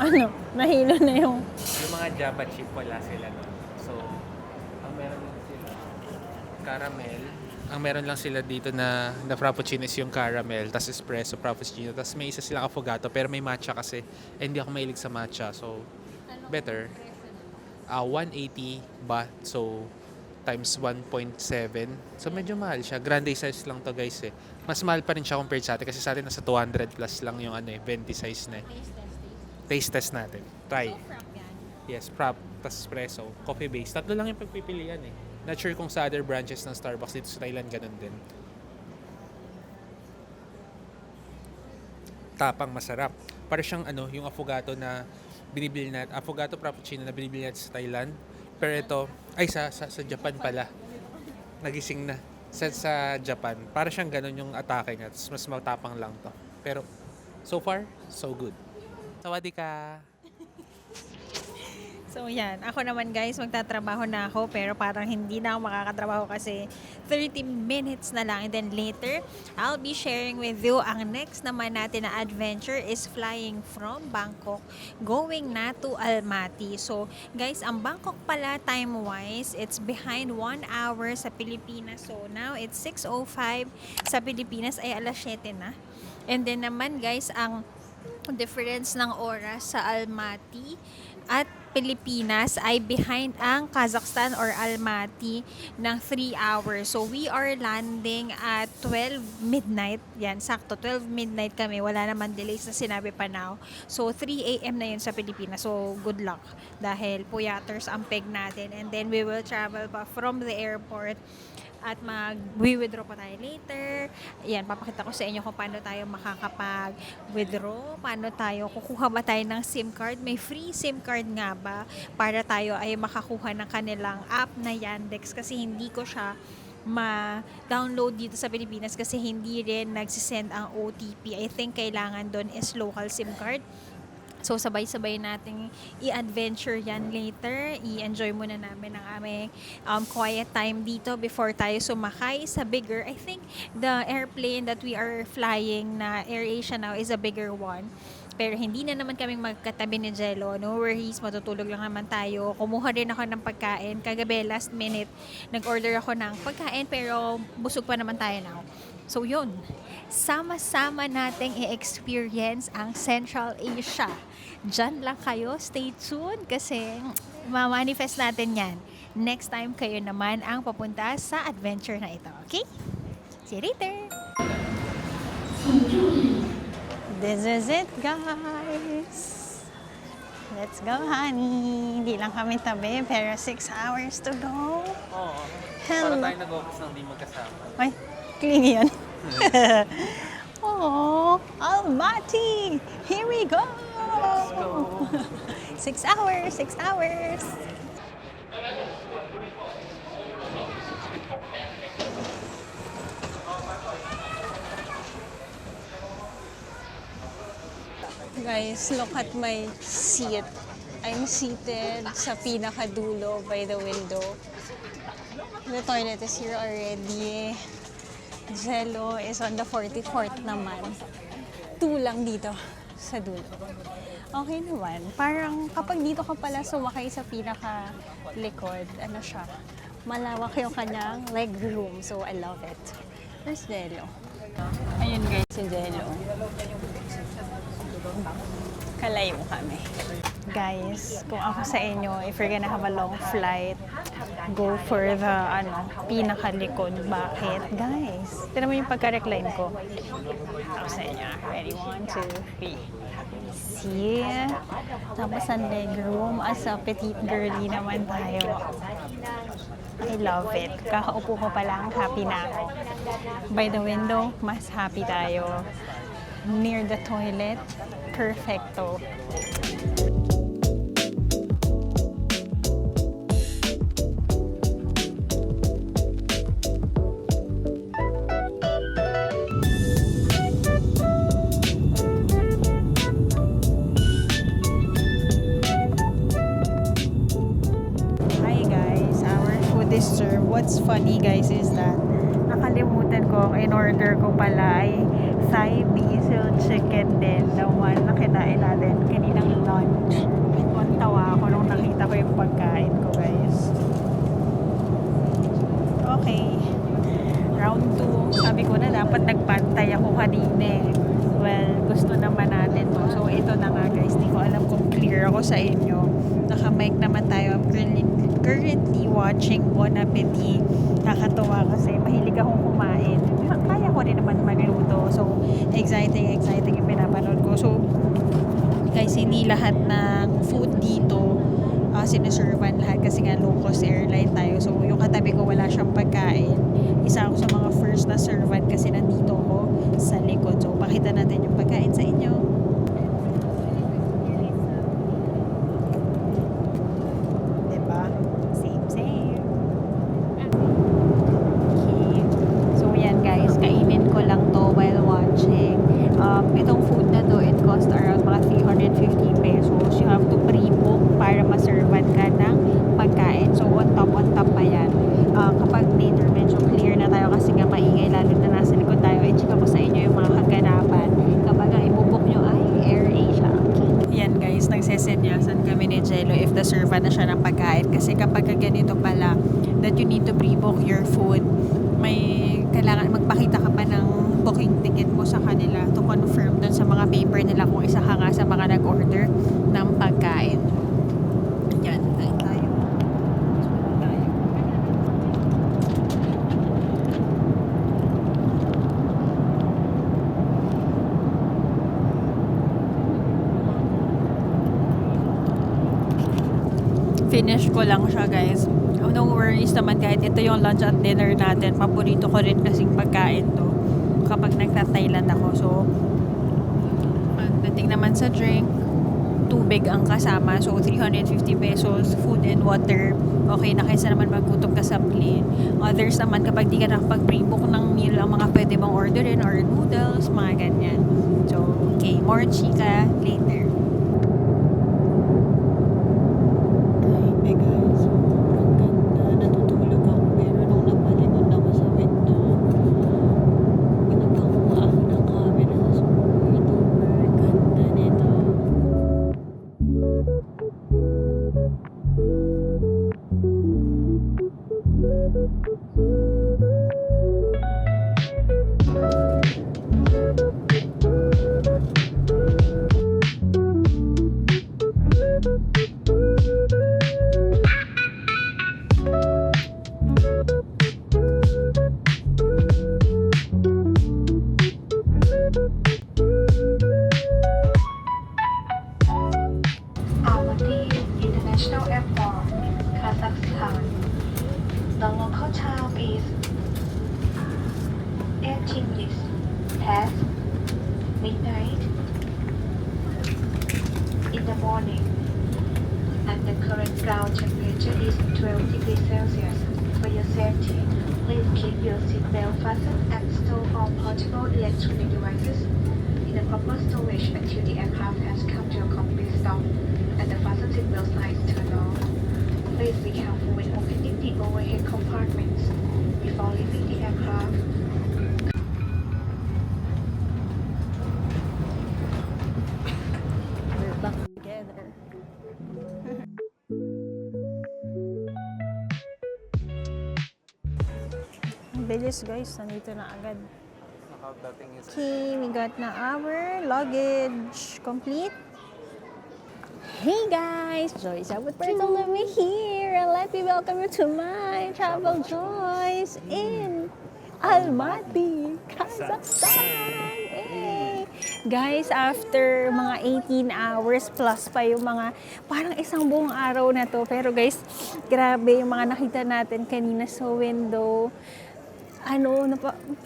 Ano? Nahilo na yung... Yung mga Java chip, wala sila nun. So, ang meron lang sila... Caramel. Ang meron lang sila dito na Frappuccino is yung caramel, tas espresso Frappuccino. Tas may isa silang affogato, pero may matcha kasi. Eh, hindi ako mahilig sa matcha. So, better. 180 baht. So, times 1.7. So, medyo mahal siya. Grande size lang to guys eh. Mas mahal pa rin siya compared sa atin kasi sa atin nasa 200 plus lang yung 20 size na eh. Taste test natin. Try. Yes, frap, tas espresso, coffee base. Tatlo lang yung pagpipilian eh. Not sure kung sa other branches ng Starbucks dito sa Thailand ganun din. Tapang masarap. Para siyang yung affogato na binibili natin, affogato frappuccino na binibili natin sa Thailand. Pero ito, ay sa Japan pala. Nagising na. Sa Japan. Para siyang ganun yung atake niya. Tapos mas matapang lang to. Pero, so far, so good. Sawadee ka! So yan, ako naman guys, magtatrabaho na ako pero parang hindi na ako makakatrabaho kasi 30 minutes na lang and then later, I'll be sharing with you ang next naman natin na adventure is flying from Bangkok going na to Almaty. So guys, ang Bangkok pala time-wise, it's behind 1 hour sa Pilipinas. So now it's 6:05 sa Pilipinas ay alas 7 na. And then naman guys, ang difference ng oras sa Almaty at Pilipinas ay behind ang Kazakhstan or Almaty ng 3 hours. So we are landing at 12 midnight. Yan, sakto 12 midnight kami. Wala naman delays na sinabi pa now. So 3 a.m. na yun sa Pilipinas. So good luck dahil puyaters ang peg natin. And then we will travel pa from the airport at mag-withdraw pa tayo later. Ayan, papakita ko sa inyo kung paano tayo makakapag-withdraw, paano tayo, kukuha ba tayo ng SIM card. May free SIM card nga ba para tayo ay makakuha ng kanilang app na Yandex kasi hindi ko siya ma-download dito sa Pilipinas kasi hindi rin nagsisend ang OTP. I think kailangan doon is local SIM card. So, sabay-sabay nating i-adventure yan later. I-enjoy muna namin ang aming quiet time dito before tayo sumakay sa bigger. I think the airplane that we are flying na AirAsia now is a bigger one. Pero hindi na naman kaming magkatabi ni Jello. No worries, matutulog lang naman tayo. Kumuha din ako ng pagkain. Kagabi, last minute, nag-order ako ng pagkain pero busog pa naman tayo now. So yun, sama-sama nating i-experience ang Central Asia. Diyan lang kayo, stay tuned kasi ma-manifest natin yan. Next time kayo naman ang papunta sa adventure na ito, okay? See you later! This is it, guys! Let's go, honey! Hindi lang kami tabi, pero 6 hours to go. Oo. Hello. Para tayo nag-office nang di magkasama. Ay, clingy yan. Oh, Almaty! Here we go! Let's go! 6 hours, 6 hours! Guys, look at my seat. I'm seated sa pinakadulo by the window. The toilet is here already. Jello is on the 44th naman. 2 lang dito sa dulo. Okay naman. Parang kapag dito ka pala sumakay sa pinaka-likod, ano siya, malawak yung kanyang leg room. So, I love it. Where's Jello? Ayun guys, si Jello. Kalayo kami. Guys, kung ako sa inyo, if you're gonna have a long flight, go for the, pinakalikod. Bakit? Guys, tignan mo yung pagka-recline ko. Ako sa inyo. Ready? 1, 2, 3. See? Tapos ang legroom, as a petite girly naman tayo. I love it. Kakaupo ko pa lang, happy na ako. By the window, mas happy tayo. Near the toilet, perfecto. What's funny guys is that nakalimutan ko, in order ko pala ay Thai basil chicken din, the one na kinain natin kaninang lunch. Tawa ako nung nakita ko yung pagkain ko guys. Okay, round 2. Sabi ko na dapat nagpantay ako kanina. Well, gusto naman natin to. So ito na nga guys, hindi ko alam kung clear ako sa inyo. Naka-mic naman tayo. I'm currently watching Bon Appetit. Nakakatuwa kasi mahilig akong kumain. Kaya ko rin naman magluto. So, exciting yung pinapanood ko. So, guys, hindi lahat ng food dito sinuservan lahat kasi nga low-cost airline tayo. So, yung katabi ko wala siyang pagkain. Isa ako sa mga first na servan kasi nandito ko sa likod. So, pakita natin yung pagkain sa inyo. i-submit mo sa kanila to confirm dun sa mga paper nila kung isa ka nga sa mga nag-order ng pagkain. Yan, kain tayo. Finish ko lang siya, guys. No worries naman kahit ito yung lunch at dinner natin. Paborito ko rin kasing pagkain to kapag nagta-Thailand ako. So, pagdating naman sa drink, tubig ang kasama. So, 350 pesos, food and water. Okay na kaysa naman magkutom ka sa plane. Others naman, kapag di ka nakapag-pre-book ng meal, ang mga pwede bang orderin or noodles, mga ganyan. So, okay, more chika later. Ay, guys, sobrang ganda. Natutulog ako pero nung napalingon ako sa window, pinagkakuha ako ng camera sa super ganda nito. Almaty International Airport, Kazakhstan. The local time is 18 minutes past midnight in the morning, and the current ground temperature is 12 degrees Celsius. For your safety, please keep your seatbelt fastened and store all portable electronic devices in the proper storage until the aircraft has come to a complete stop and the fasten seatbelt sign is turned on. Please be careful when opening the overhead compartments before leaving the aircraft. We're back together. Ang bilis, guys. Nandito na agad. Okay, we got na our luggage complete. Hey guys, Joyce Abot Bartolome here, and let me welcome you to my travel joys in Almaty, Kazakhstan. Hey! Guys, after mga 18 hours plus pa yung mga parang isang buong araw na to. Pero guys, grabe yung mga nakita natin kanina sa window.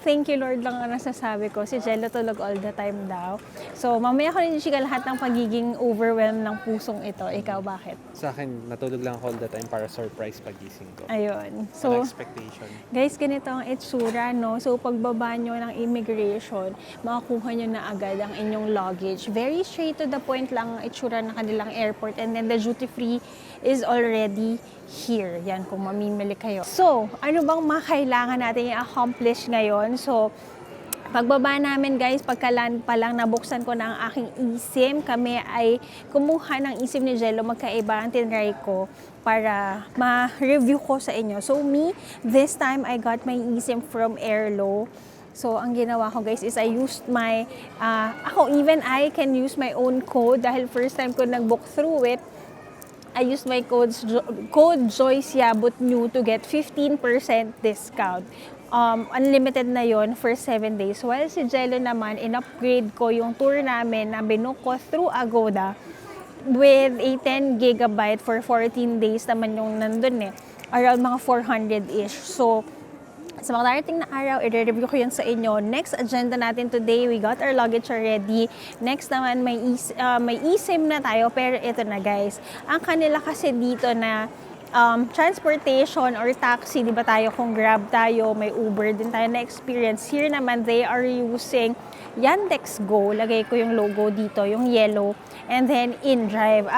Thank you Lord lang ang nasasabi ko. Si Jello tulog all the time daw. So, mamaya ko rin chika lahat ng pagiging overwhelmed ng pusong ito. Ikaw, bakit? Sa akin, natulog lang ako all the time para surprise pagising ko. Ayun. Walang So, expectation. guys, ganito ang itsura, no? So, pagbaba nyo ng immigration, makakuha nyo na agad ang inyong luggage. Very straight to the point lang ang itsura ng kanilang airport. And then, the duty-free is already here. Yan, kung mamimili kayo. So, ano bang makailangan natin i-accomplish ngayon? So, pagbaba namin guys, pagka-land pa lang, nabuksan ko na ang aking eSIM. Kami ay kumuha ng eSIM ni Jello, magkaiba ang tinry ko para ma-review ko sa inyo. So me, this time I got my eSIM from Airlo. So ang ginawa ko guys is I used my, I can use my own code dahil first time ko nag-book through it. I used my code Joyce Yabut New to get 15% discount. Unlimited na yon for 7 days. While si Jello naman, in-upgrade ko yung tour namin na binook ko through Agoda with a 10 gigabyte for 14 days naman yung nandun eh. Around mga 400-ish. So, sa mga darating na araw, i-review ko yun sa inyo. Next agenda natin today, we got our luggage already. Next naman, may eSIM na tayo. Pero ito na guys, ang kanila kasi dito na transportation or taxi, di ba tayo kung Grab tayo, may Uber din tayo na experience. Here naman, they are using Yandex Go. Lagay ko yung logo dito, yung yellow. And then, InDrive.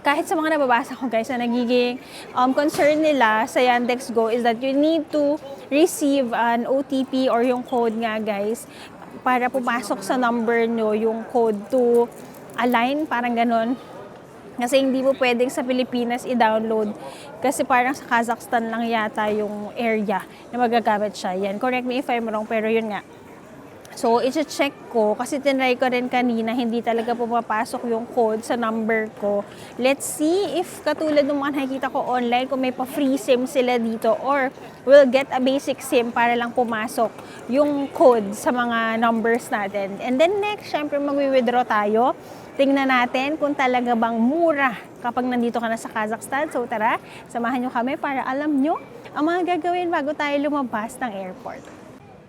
Kahit sa mga nababasa ko guys, na nagiging concern nila sa Yandex Go is that you need to receive an OTP or yung code nga guys para pumasok sa number nyo yung code to align, parang ganon. Kasi hindi mo pwedeng sa Pilipinas i-download kasi parang sa Kazakhstan lang yata yung area na magagamit siya. Yan, correct me if I'm wrong, pero yun nga. So, i-check ko kasi tinry ko rin kanina, hindi talaga pumapasok yung code sa number ko. Let's see if katulad ng mga nakikita ko online, kung may pa-free SIM sila dito or we'll get a basic SIM para lang pumasok yung code sa mga numbers natin. And then next, syempre mag-withdraw tayo. Tingnan natin kung talaga bang mura kapag nandito ka na sa Kazakhstan. So tara, samahan nyo kami para alam nyo ang mga gagawin bago tayo lumabas ng airport.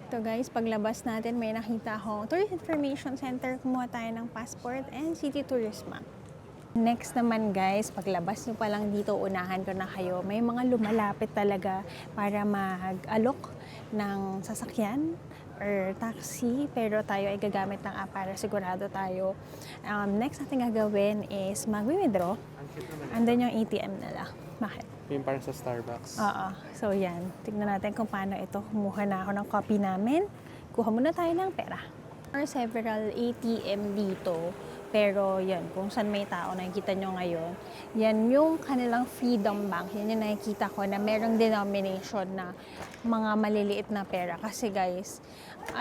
Ito guys, paglabas natin may nakita akong Tourist Information Center. Kumuha tayo ng passport and city tourist map. Next naman guys, paglabas nyo pa lang dito, unahan ko na kayo. May mga lumalapit talaga para mag-alok ng sasakyan or taxi, pero tayo ay gagamit ng app para sigurado tayo. Next natin gagawin is mag-withdraw. Andun yung ATM nila. Bakit? Yung parang sa Starbucks. Oo. So, yan. Tignan natin kung paano ito. Kumuha na ako ng copy namin. Kuha muna tayo ng pera. There are several ATM dito. Pero, yan. Kung saan may tao, nakikita nyo ngayon. Yan yung kanilang Freedom Bank. Yan yung nakikita ko na merong denomination na mga maliliit na pera. Kasi, guys,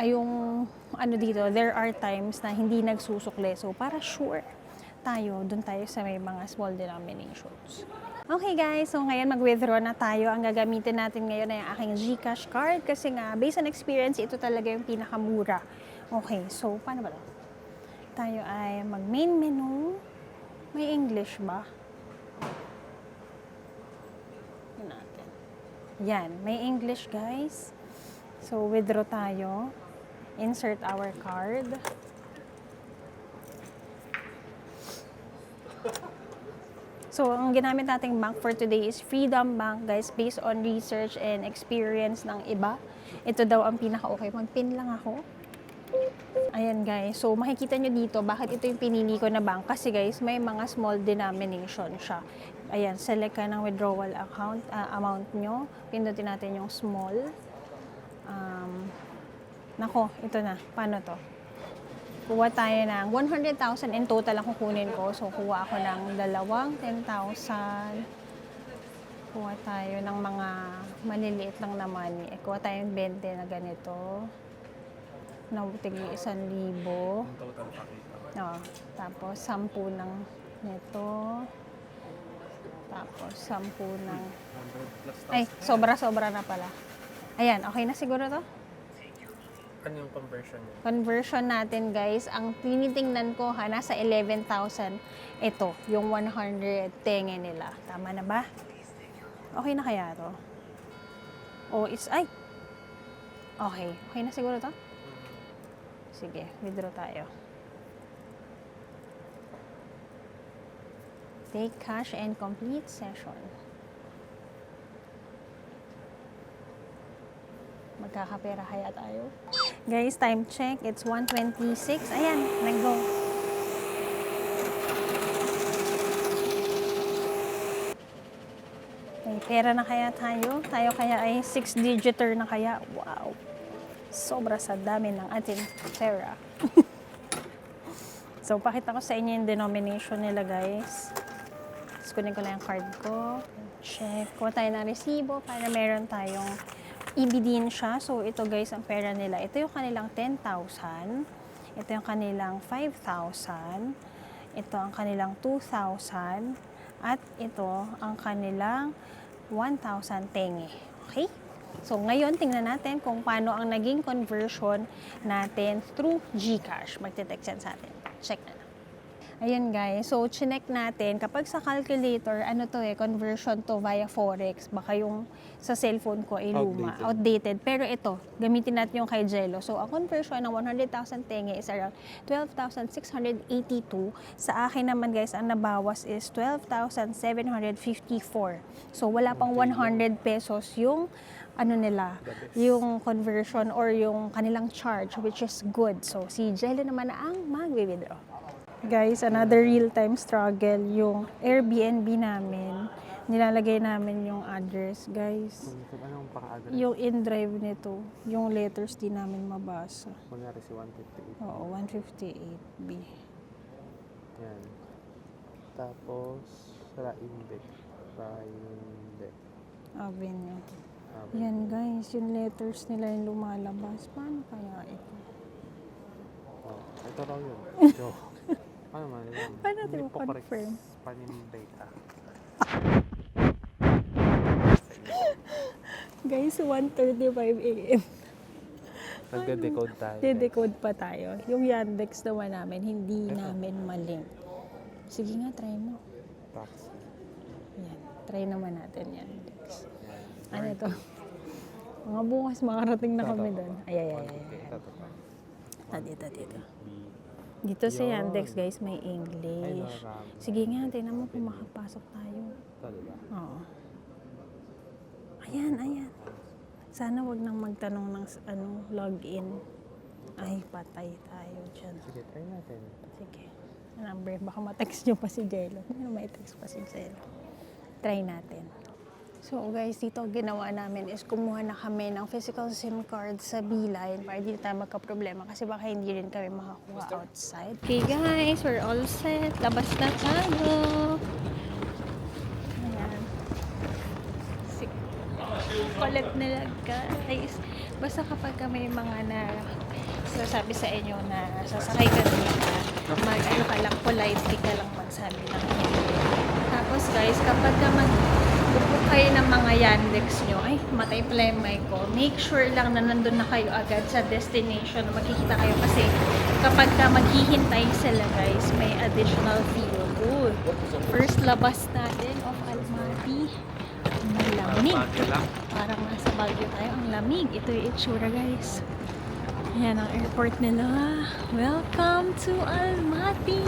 yung ano dito, there are times na hindi nagsusukle. So, para sure tayo, dun tayo sa may mga small denominations. Okay guys, so ngayon mag-withdraw na tayo. Ang gagamitin natin ngayon ay ang aking GCash card kasi nga, based on experience, ito talaga yung pinakamura. Okay, so paano ba ito? Tayo ay mag-main menu. May English ba? Yun natin. Yan, may English guys. So withdraw tayo. Insert our card. So, ang ginamit nating bank for today is Freedom Bank, guys, based on research and experience ng iba. Ito daw ang pinaka-okay. Mag-pin lang ako. Ayan, guys. So, makikita nyo dito, bakit ito yung pinili ko na bank? Kasi, guys, may mga small denomination siya. Ayan, select ka ng withdrawal account, amount nyo. Pindutin natin yung small. Nako, ito na. Paano to? Kuha tayo ng 100,000 in total ang kukunin ko. So, kuha ako ng dalawang 10,000. Kuha tayo ng mga maliliit lang na money. Kuha tayo ng 20 na ganito. Nabuting 1,000. No, tapos 10 ng nito. Tapos 10 ng... Ay, sobra-sobra na pala. Ayan, okay na siguro to? Ano yung conversion niya? Conversion natin guys, ang tinitingnan ko nasa 11,000. Ito, yung 100 tenge nila. Tama na ba? Okay na kaya to? Oh, it's, ay! Okay, okay na siguro to? Sige, withdraw tayo. Take cash and complete session. Magkakapera kaya tayo. Guys, time check. It's 1:26. Ayan, nag-go. May pera na kaya tayo? Tayo kaya ay 6-digiter na kaya? Wow! Sobra sa dami ng ating pera. So, pakita ko sa inyo yung denomination nila, guys. Tapos, kunin ko lang yung card ko. Check. Kuha tayo ng resibo para meron tayong ibidin siya. So, ito guys, ang pera nila. Ito yung kanilang 10,000. Ito yung kanilang 5,000. Ito ang kanilang 2,000. At ito ang kanilang 1,000 tenge. Okay? So, ngayon, tingnan natin kung paano ang naging conversion natin through GCash. Magte-text yan sa atin. Check na. Ayan guys, so chinek natin, kapag sa calculator, ano to conversion to via Forex, baka yung sa cellphone ko ay luma, outdated. Pero ito, gamitin natin yung kay Jello. So, ang conversion ng 100,000 tenge is around 12,682. Sa akin naman guys, ang nabawas is 12,754. So, wala pang 100 pesos yung ano nila, yung conversion or yung kanilang charge, which is good. So, si Jello naman na ang mag-withdraw. Guys, another real-time struggle, yung Airbnb namin. Nilalagay namin yung address, guys. Anong paka-address? Yung in-drive nito, yung letters di namin mabasa. Kunyari si 158. Oo, 158B. Yan. Tapos, Rainde. Rainde. Avenue. Yan guys, yung letters nila yung lumalabas. Paano kaya ito? Ito raw yun. Joke. Ano man yan? Paano natin Hindi po correct confirm? Paninbeta. Guys, 1:35 a.m. Nagde-decode tayo. De-decode pa tayo. Yung Yandex naman namin, hindi namin malink. Sige nga, try mo. Taxi. Yan. Try naman natin Yandex. Ano to? Mga bukas makarating na kami doon. Ay. Dito. Dito sa Yandex, guys, may English. Sige nga, tingnan mo kung makapasok tayo. Talaga. Oo. Ayan. Sana wag nang magtanong ng login. Ay, patay tayo dyan. Sige, try natin. Sige. Number, baka ma-text nyo pa si Jello. May text pa si Jello. Try natin. So guys, dito ginawa namin is kumuha na kami ng physical SIM card sa Beeline para hindi tayo magka-problema kasi baka hindi rin kami makakuha outside. Okay guys, we're all set. Labas na tayo. Ayan. Collect nila guys. Basta kapag may mga sasabi sa inyo na sasakay ka mag-ano ka lang, politely ka lang magsabi ng Tapos guys, kapag mag-book kayo ng mga Yandex nyo, ay, matay pala yung mic ko. Make sure lang na nandun na kayo agad sa destination. Makikita kayo kasi kapag maghihintay sila guys, may additional fee. Good. First labas natin of Almaty. Malamig. Parang nasa Baguio tayo. Ang lamig. Ito yung itsura guys. Ayan ang airport nila. Welcome to Almaty!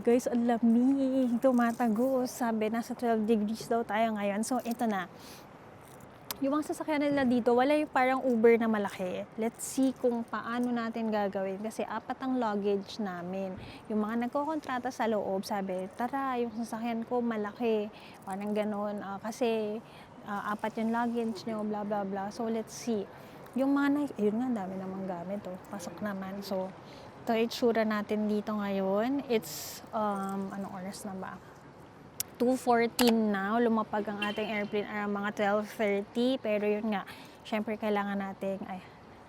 Guys, ang lamig. Tumatagos. Sabi, nasa 12 degrees daw tayo ngayon. So, ito na. Yung mga sasakyan nila dito, wala yung parang Uber na malaki. Let's see kung paano natin gagawin. Kasi 4 ang luggage namin. Yung mga nagkokontrata sa loob, sabi, tara, yung sasakyan ko malaki. Parang ganon. Kasi 4 yung luggage nyo, blah, blah, blah. So, let's see. Yung mga, ayun nga, dami namang gamit. Pasok naman. So, ito itsura natin dito ngayon. It's, anong oras na ba? 2:14 na. Lumapag ang ating airplane around mga 12:30. Pero yun nga, syempre kailangan natin,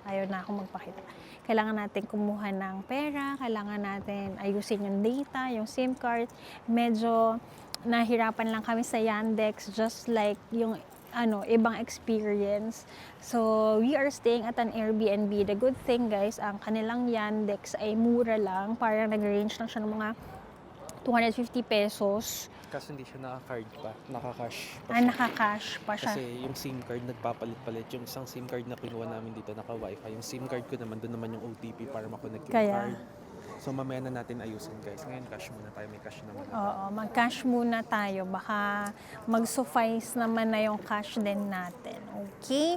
ayaw na ako magpakita. Kailangan natin kumuha ng pera. Kailangan natin ayusin yung data, yung SIM card. Medyo nahirapan lang kami sa Yandex, just like yung ibang experience. So, we are staying at an Airbnb. The good thing, guys, ang kanilang Yandex ay mura lang. Parang nag-range lang siya ng mga 250 pesos. Kasi hindi siya naka-card pa. Naka-cash pa siya. Naka-cash pa siya. Kasi yung SIM card nagpapalit-palit. Yung isang SIM card na kinuha namin dito, naka-wifi. Yung SIM card ko naman, doon naman yung OTP para makonect yung card. So, mamaya na natin ayusin, guys. Ngayon, cash muna tayo. May cash naman. Oo, mag-cash muna tayo. Baka mag-suffice naman na yung cash din natin. Okay?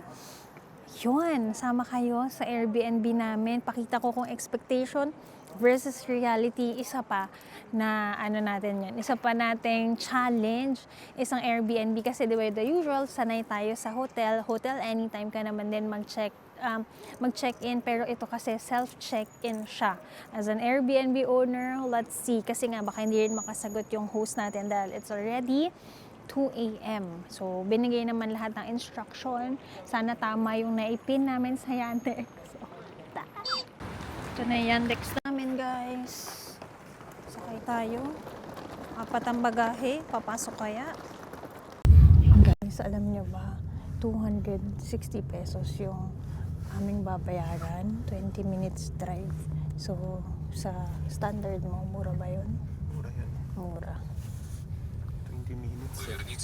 Yun, sama kayo sa Airbnb namin. Pakita ko kung expectation versus reality. Isa pa na natin yan. Isa pa nating challenge. Isang Airbnb kasi the way the usual, sanay tayo sa hotel. Hotel, anytime ka naman din mag-check-in, pero ito kasi self-check-in siya. As an Airbnb owner, let's see. Kasi nga, baka hindi rin makasagot yung host natin dahil it's already 2 a.m. So, binigay naman lahat ng instruction. Sana tama yung naipin namin sa Yandex. So, ito na yung Yandex namin, guys. Sakay tayo. 4 ang bagahe. Papasok kaya? Guys, alam nyo ba? 260 pesos yung aming babayaran. 20 minutes drive. So, sa standard mo, mura ba yun? Mura yan. Mura. 20 minutes.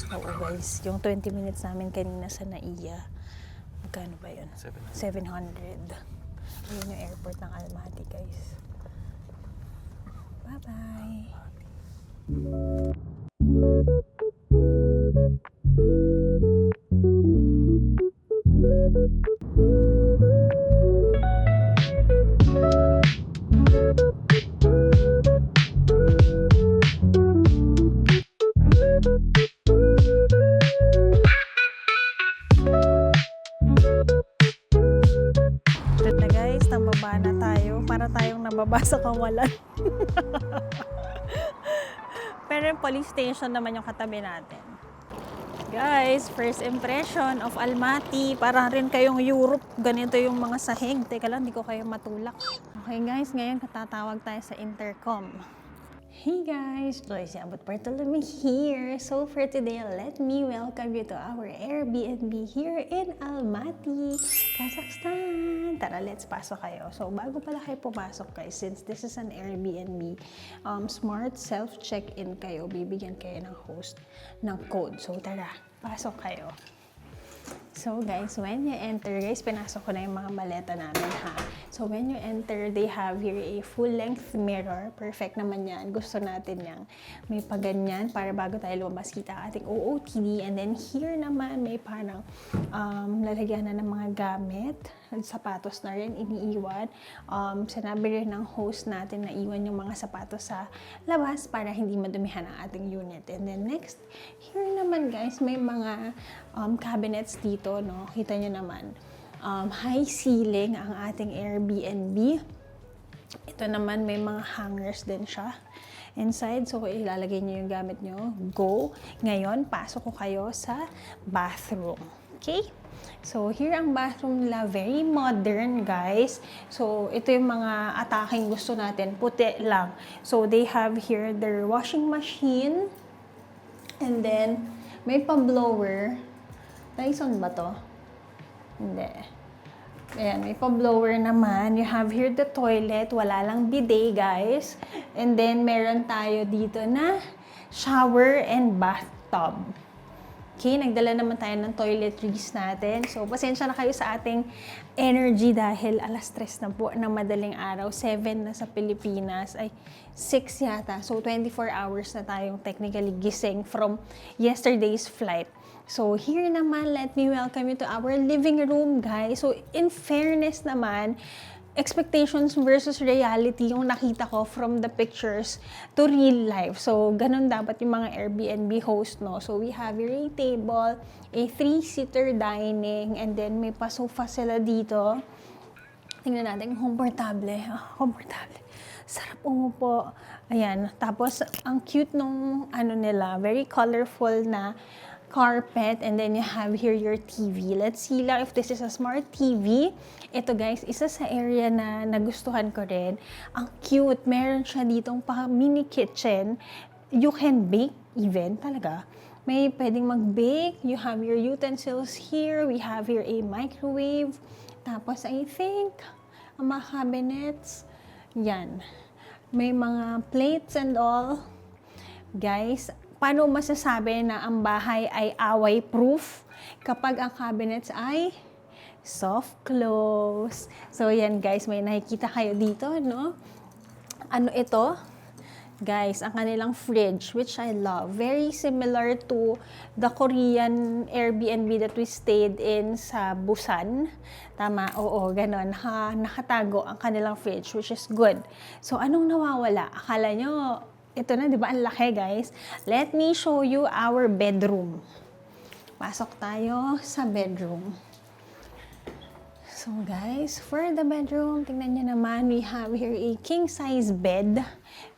Oo guys, yung 20 minutes namin kanina sa Naiya, magkano ba yun? 700. Ayun yung airport ng Almaty, guys. Bye-bye! Ito na guys, nababa na tayo. Para tayong nababa sa kawalan. Pero yung police station naman yung katabi natin. Guys, first impression of Almaty. Para rin kayong Europe. Ganito yung mga sahig. Teka lang, di ko kayo matulak. Okay guys, ngayon katatawag tayo sa intercom. Hey guys, Joyce Abot Bartolome here. So for today, let me welcome you to our Airbnb here in Almaty, Kazakhstan. Tara, let's pasok kayo. So bago pala kayo pumasok guys, since this is an Airbnb, smart self-check-in kayo, bibigyan kayo ng host ng code. So tara, pasok kayo. So guys, when you enter, guys, pinasok ko na yung mga maleta namin ha. So when you enter, they have here a full-length mirror. Perfect naman yan. Gusto natin yang may paganyan para bago tayo lumabas kita ating OOTD. And then here naman, may parang lalagyan na ng mga gamit. Sapatos na rin, iniiwan. Sinabi rin ng host natin na iwan yung mga sapatos sa labas para hindi madumihan ang ating unit. And then next, here naman guys, may mga cabinets dito, no? Kita nyo naman. High ceiling ang ating Airbnb. Ito naman may mga hangers din siya inside. So, ilalagay nyo yung gamit nyo. Go! Ngayon, pasok ko kayo sa bathroom. Okay? So, here ang bathroom nila. Very modern, guys. So, ito yung mga ataking gusto natin. Puti lang. So, they have here their washing machine. And then, may pa-blower. Dyson ba to? Hindi. Ayan, may pa-blower naman. You have here the toilet. Wala lang bidet, guys. And then, meron tayo dito na shower and bathtub. Okay, nagdala naman tayo ng toiletries natin. So, pasensya na kayo sa ating energy dahil alas 3 na po ng madaling araw. 7 na sa Pilipinas. Ay, 6 yata. So, 24 hours na tayong technically gising from yesterday's flight. So, here naman, let me welcome you to our living room, guys. So, in fairness naman, expectations versus reality yung nakita ko from the pictures to real life. So, ganun dapat yung mga Airbnb host, no? So, we have here a table, a 3-seater dining, and then may pa-sofa sila dito. Tingnan natin, komportable. Komportable. Sarap umupo. Ayan. Tapos, ang cute nung nila, very colorful na carpet, and then you have here your TV. Let's see lang if this is a smart TV. Ito guys, isa sa area na nagustuhan ko rin. Ang cute. Meron siya ditong mini kitchen. You can bake even talaga. May pwedeng mag-bake. You have your utensils here. We have here a microwave. Tapos I think, ang mga cabinets, yan. May mga plates and all. Guys, paano masasabi na ang bahay ay away-proof kapag ang cabinets ay soft close? So, yan guys, may nakikita kayo dito, no? Ano ito? Guys, ang kanilang fridge, which I love. Very similar to the Korean Airbnb that we stayed in sa Busan. Tama? Oo, ganun. Nakatago ang kanilang fridge, which is good. So, anong nawawala? Akala nyo, ito na, di ba? Ang laki, guys. Let me show you our bedroom. Pasok tayo sa bedroom. So, guys, for the bedroom, tingnan nyo naman, we have here a king-size bed.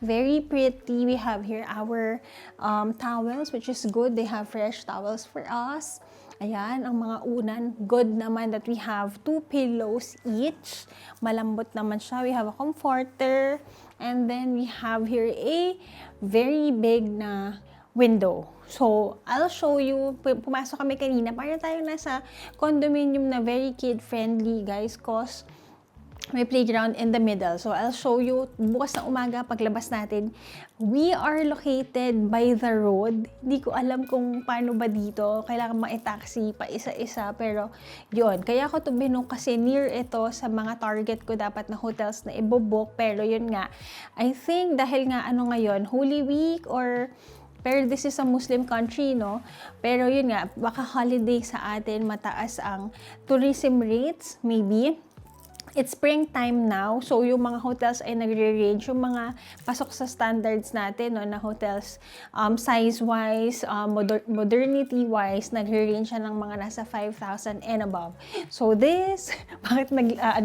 Very pretty. We have here our towels, which is good. They have fresh towels for us. Ayan, ang mga unan, good naman that we have 2 pillows each. Malambot naman siya. We have a comforter. And then we have here a very big na window. So, I'll show you. Pumasok kami kanina. Para tayo nasa condominium na very kid-friendly, guys. Cause may playground in the middle. So, I'll show you bukas na umaga paglabas natin. We are located by the road. Hindi ko alam kung paano ba dito. Kailangan ma-taxi pa isa-isa. Pero, yun. Kaya ko ito binook kasi near ito sa mga target ko dapat na hotels na ibobook. Pero, yun nga. I think dahil nga ngayon, Holy Week or pero this is a Muslim country, no? Pero yun nga, baka holiday sa atin, mataas ang tourism rates, maybe. It's springtime now, so yung mga hotels ay nagre-range, yung mga pasok sa standards natin, no, na hotels, size-wise, modernity-wise, nagre-range siya ng mga nasa 5,000 and above. So this, bakit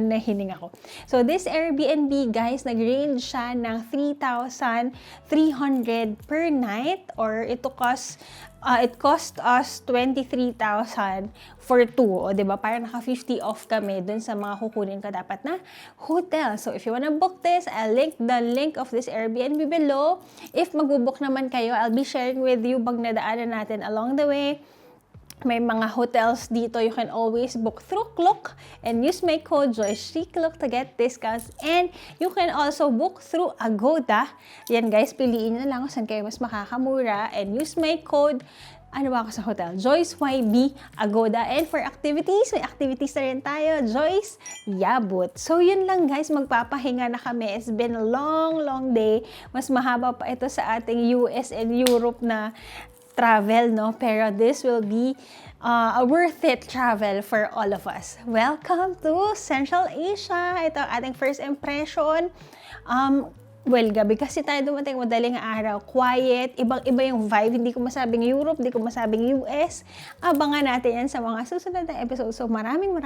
nahining ako? So this Airbnb, guys, nag-range siya ng 3,300 per night, or ito cost it cost us 23,000 for 2. O, diba? Parang naka 50 off kami dun sa mga kukunin ka dapat na hotel. So, if you wanna book this, I'll link the link of this Airbnb below. If magbubook naman kayo, I'll be sharing with you pag nadaanan natin along the way. May mga hotels dito. You can always book through Klook and use my code JoySheKlook to get discounts. And you can also book through Agoda. Yan guys, piliin nyo na lang kung saan kayo mas makakamura. And use my code, ano ba ako sa hotel? Joyce YB Agoda. And for activities, may activities na rin tayo. Joyce Yabut. So yun lang guys, magpapahinga na kami. It's been a long day. Mas mahaba pa ito sa ating US and Europe na travel, no? Pero this will be a worth it travel for all of us. Welcome to Central Asia. Ito ang ating first impression. Well, gabi kasi tayo dumating, madaling araw, quiet, ibang-iba yung vibe. Hindi ko masabing Europe, hindi ko masabing US. Abangan natin yan sa mga susunod na episode. So maraming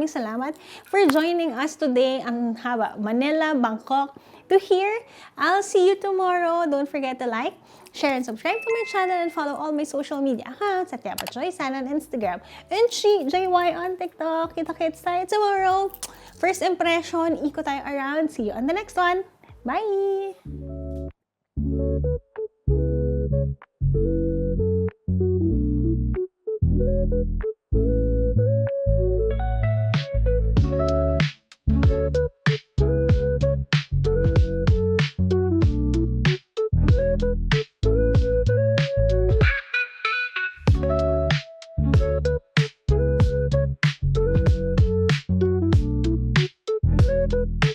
salamat for joining us today. Ang haba, Manila, Bangkok, to here. I'll see you tomorrow. Don't forget to like, share, and subscribe to my channel and follow all my social media accounts at Yapa Joy Sana on Instagram and JY on TikTok. Kita-kits tayo tomorrow. First impression, ikot tayo around. See you on the next one. Bye! Thank you.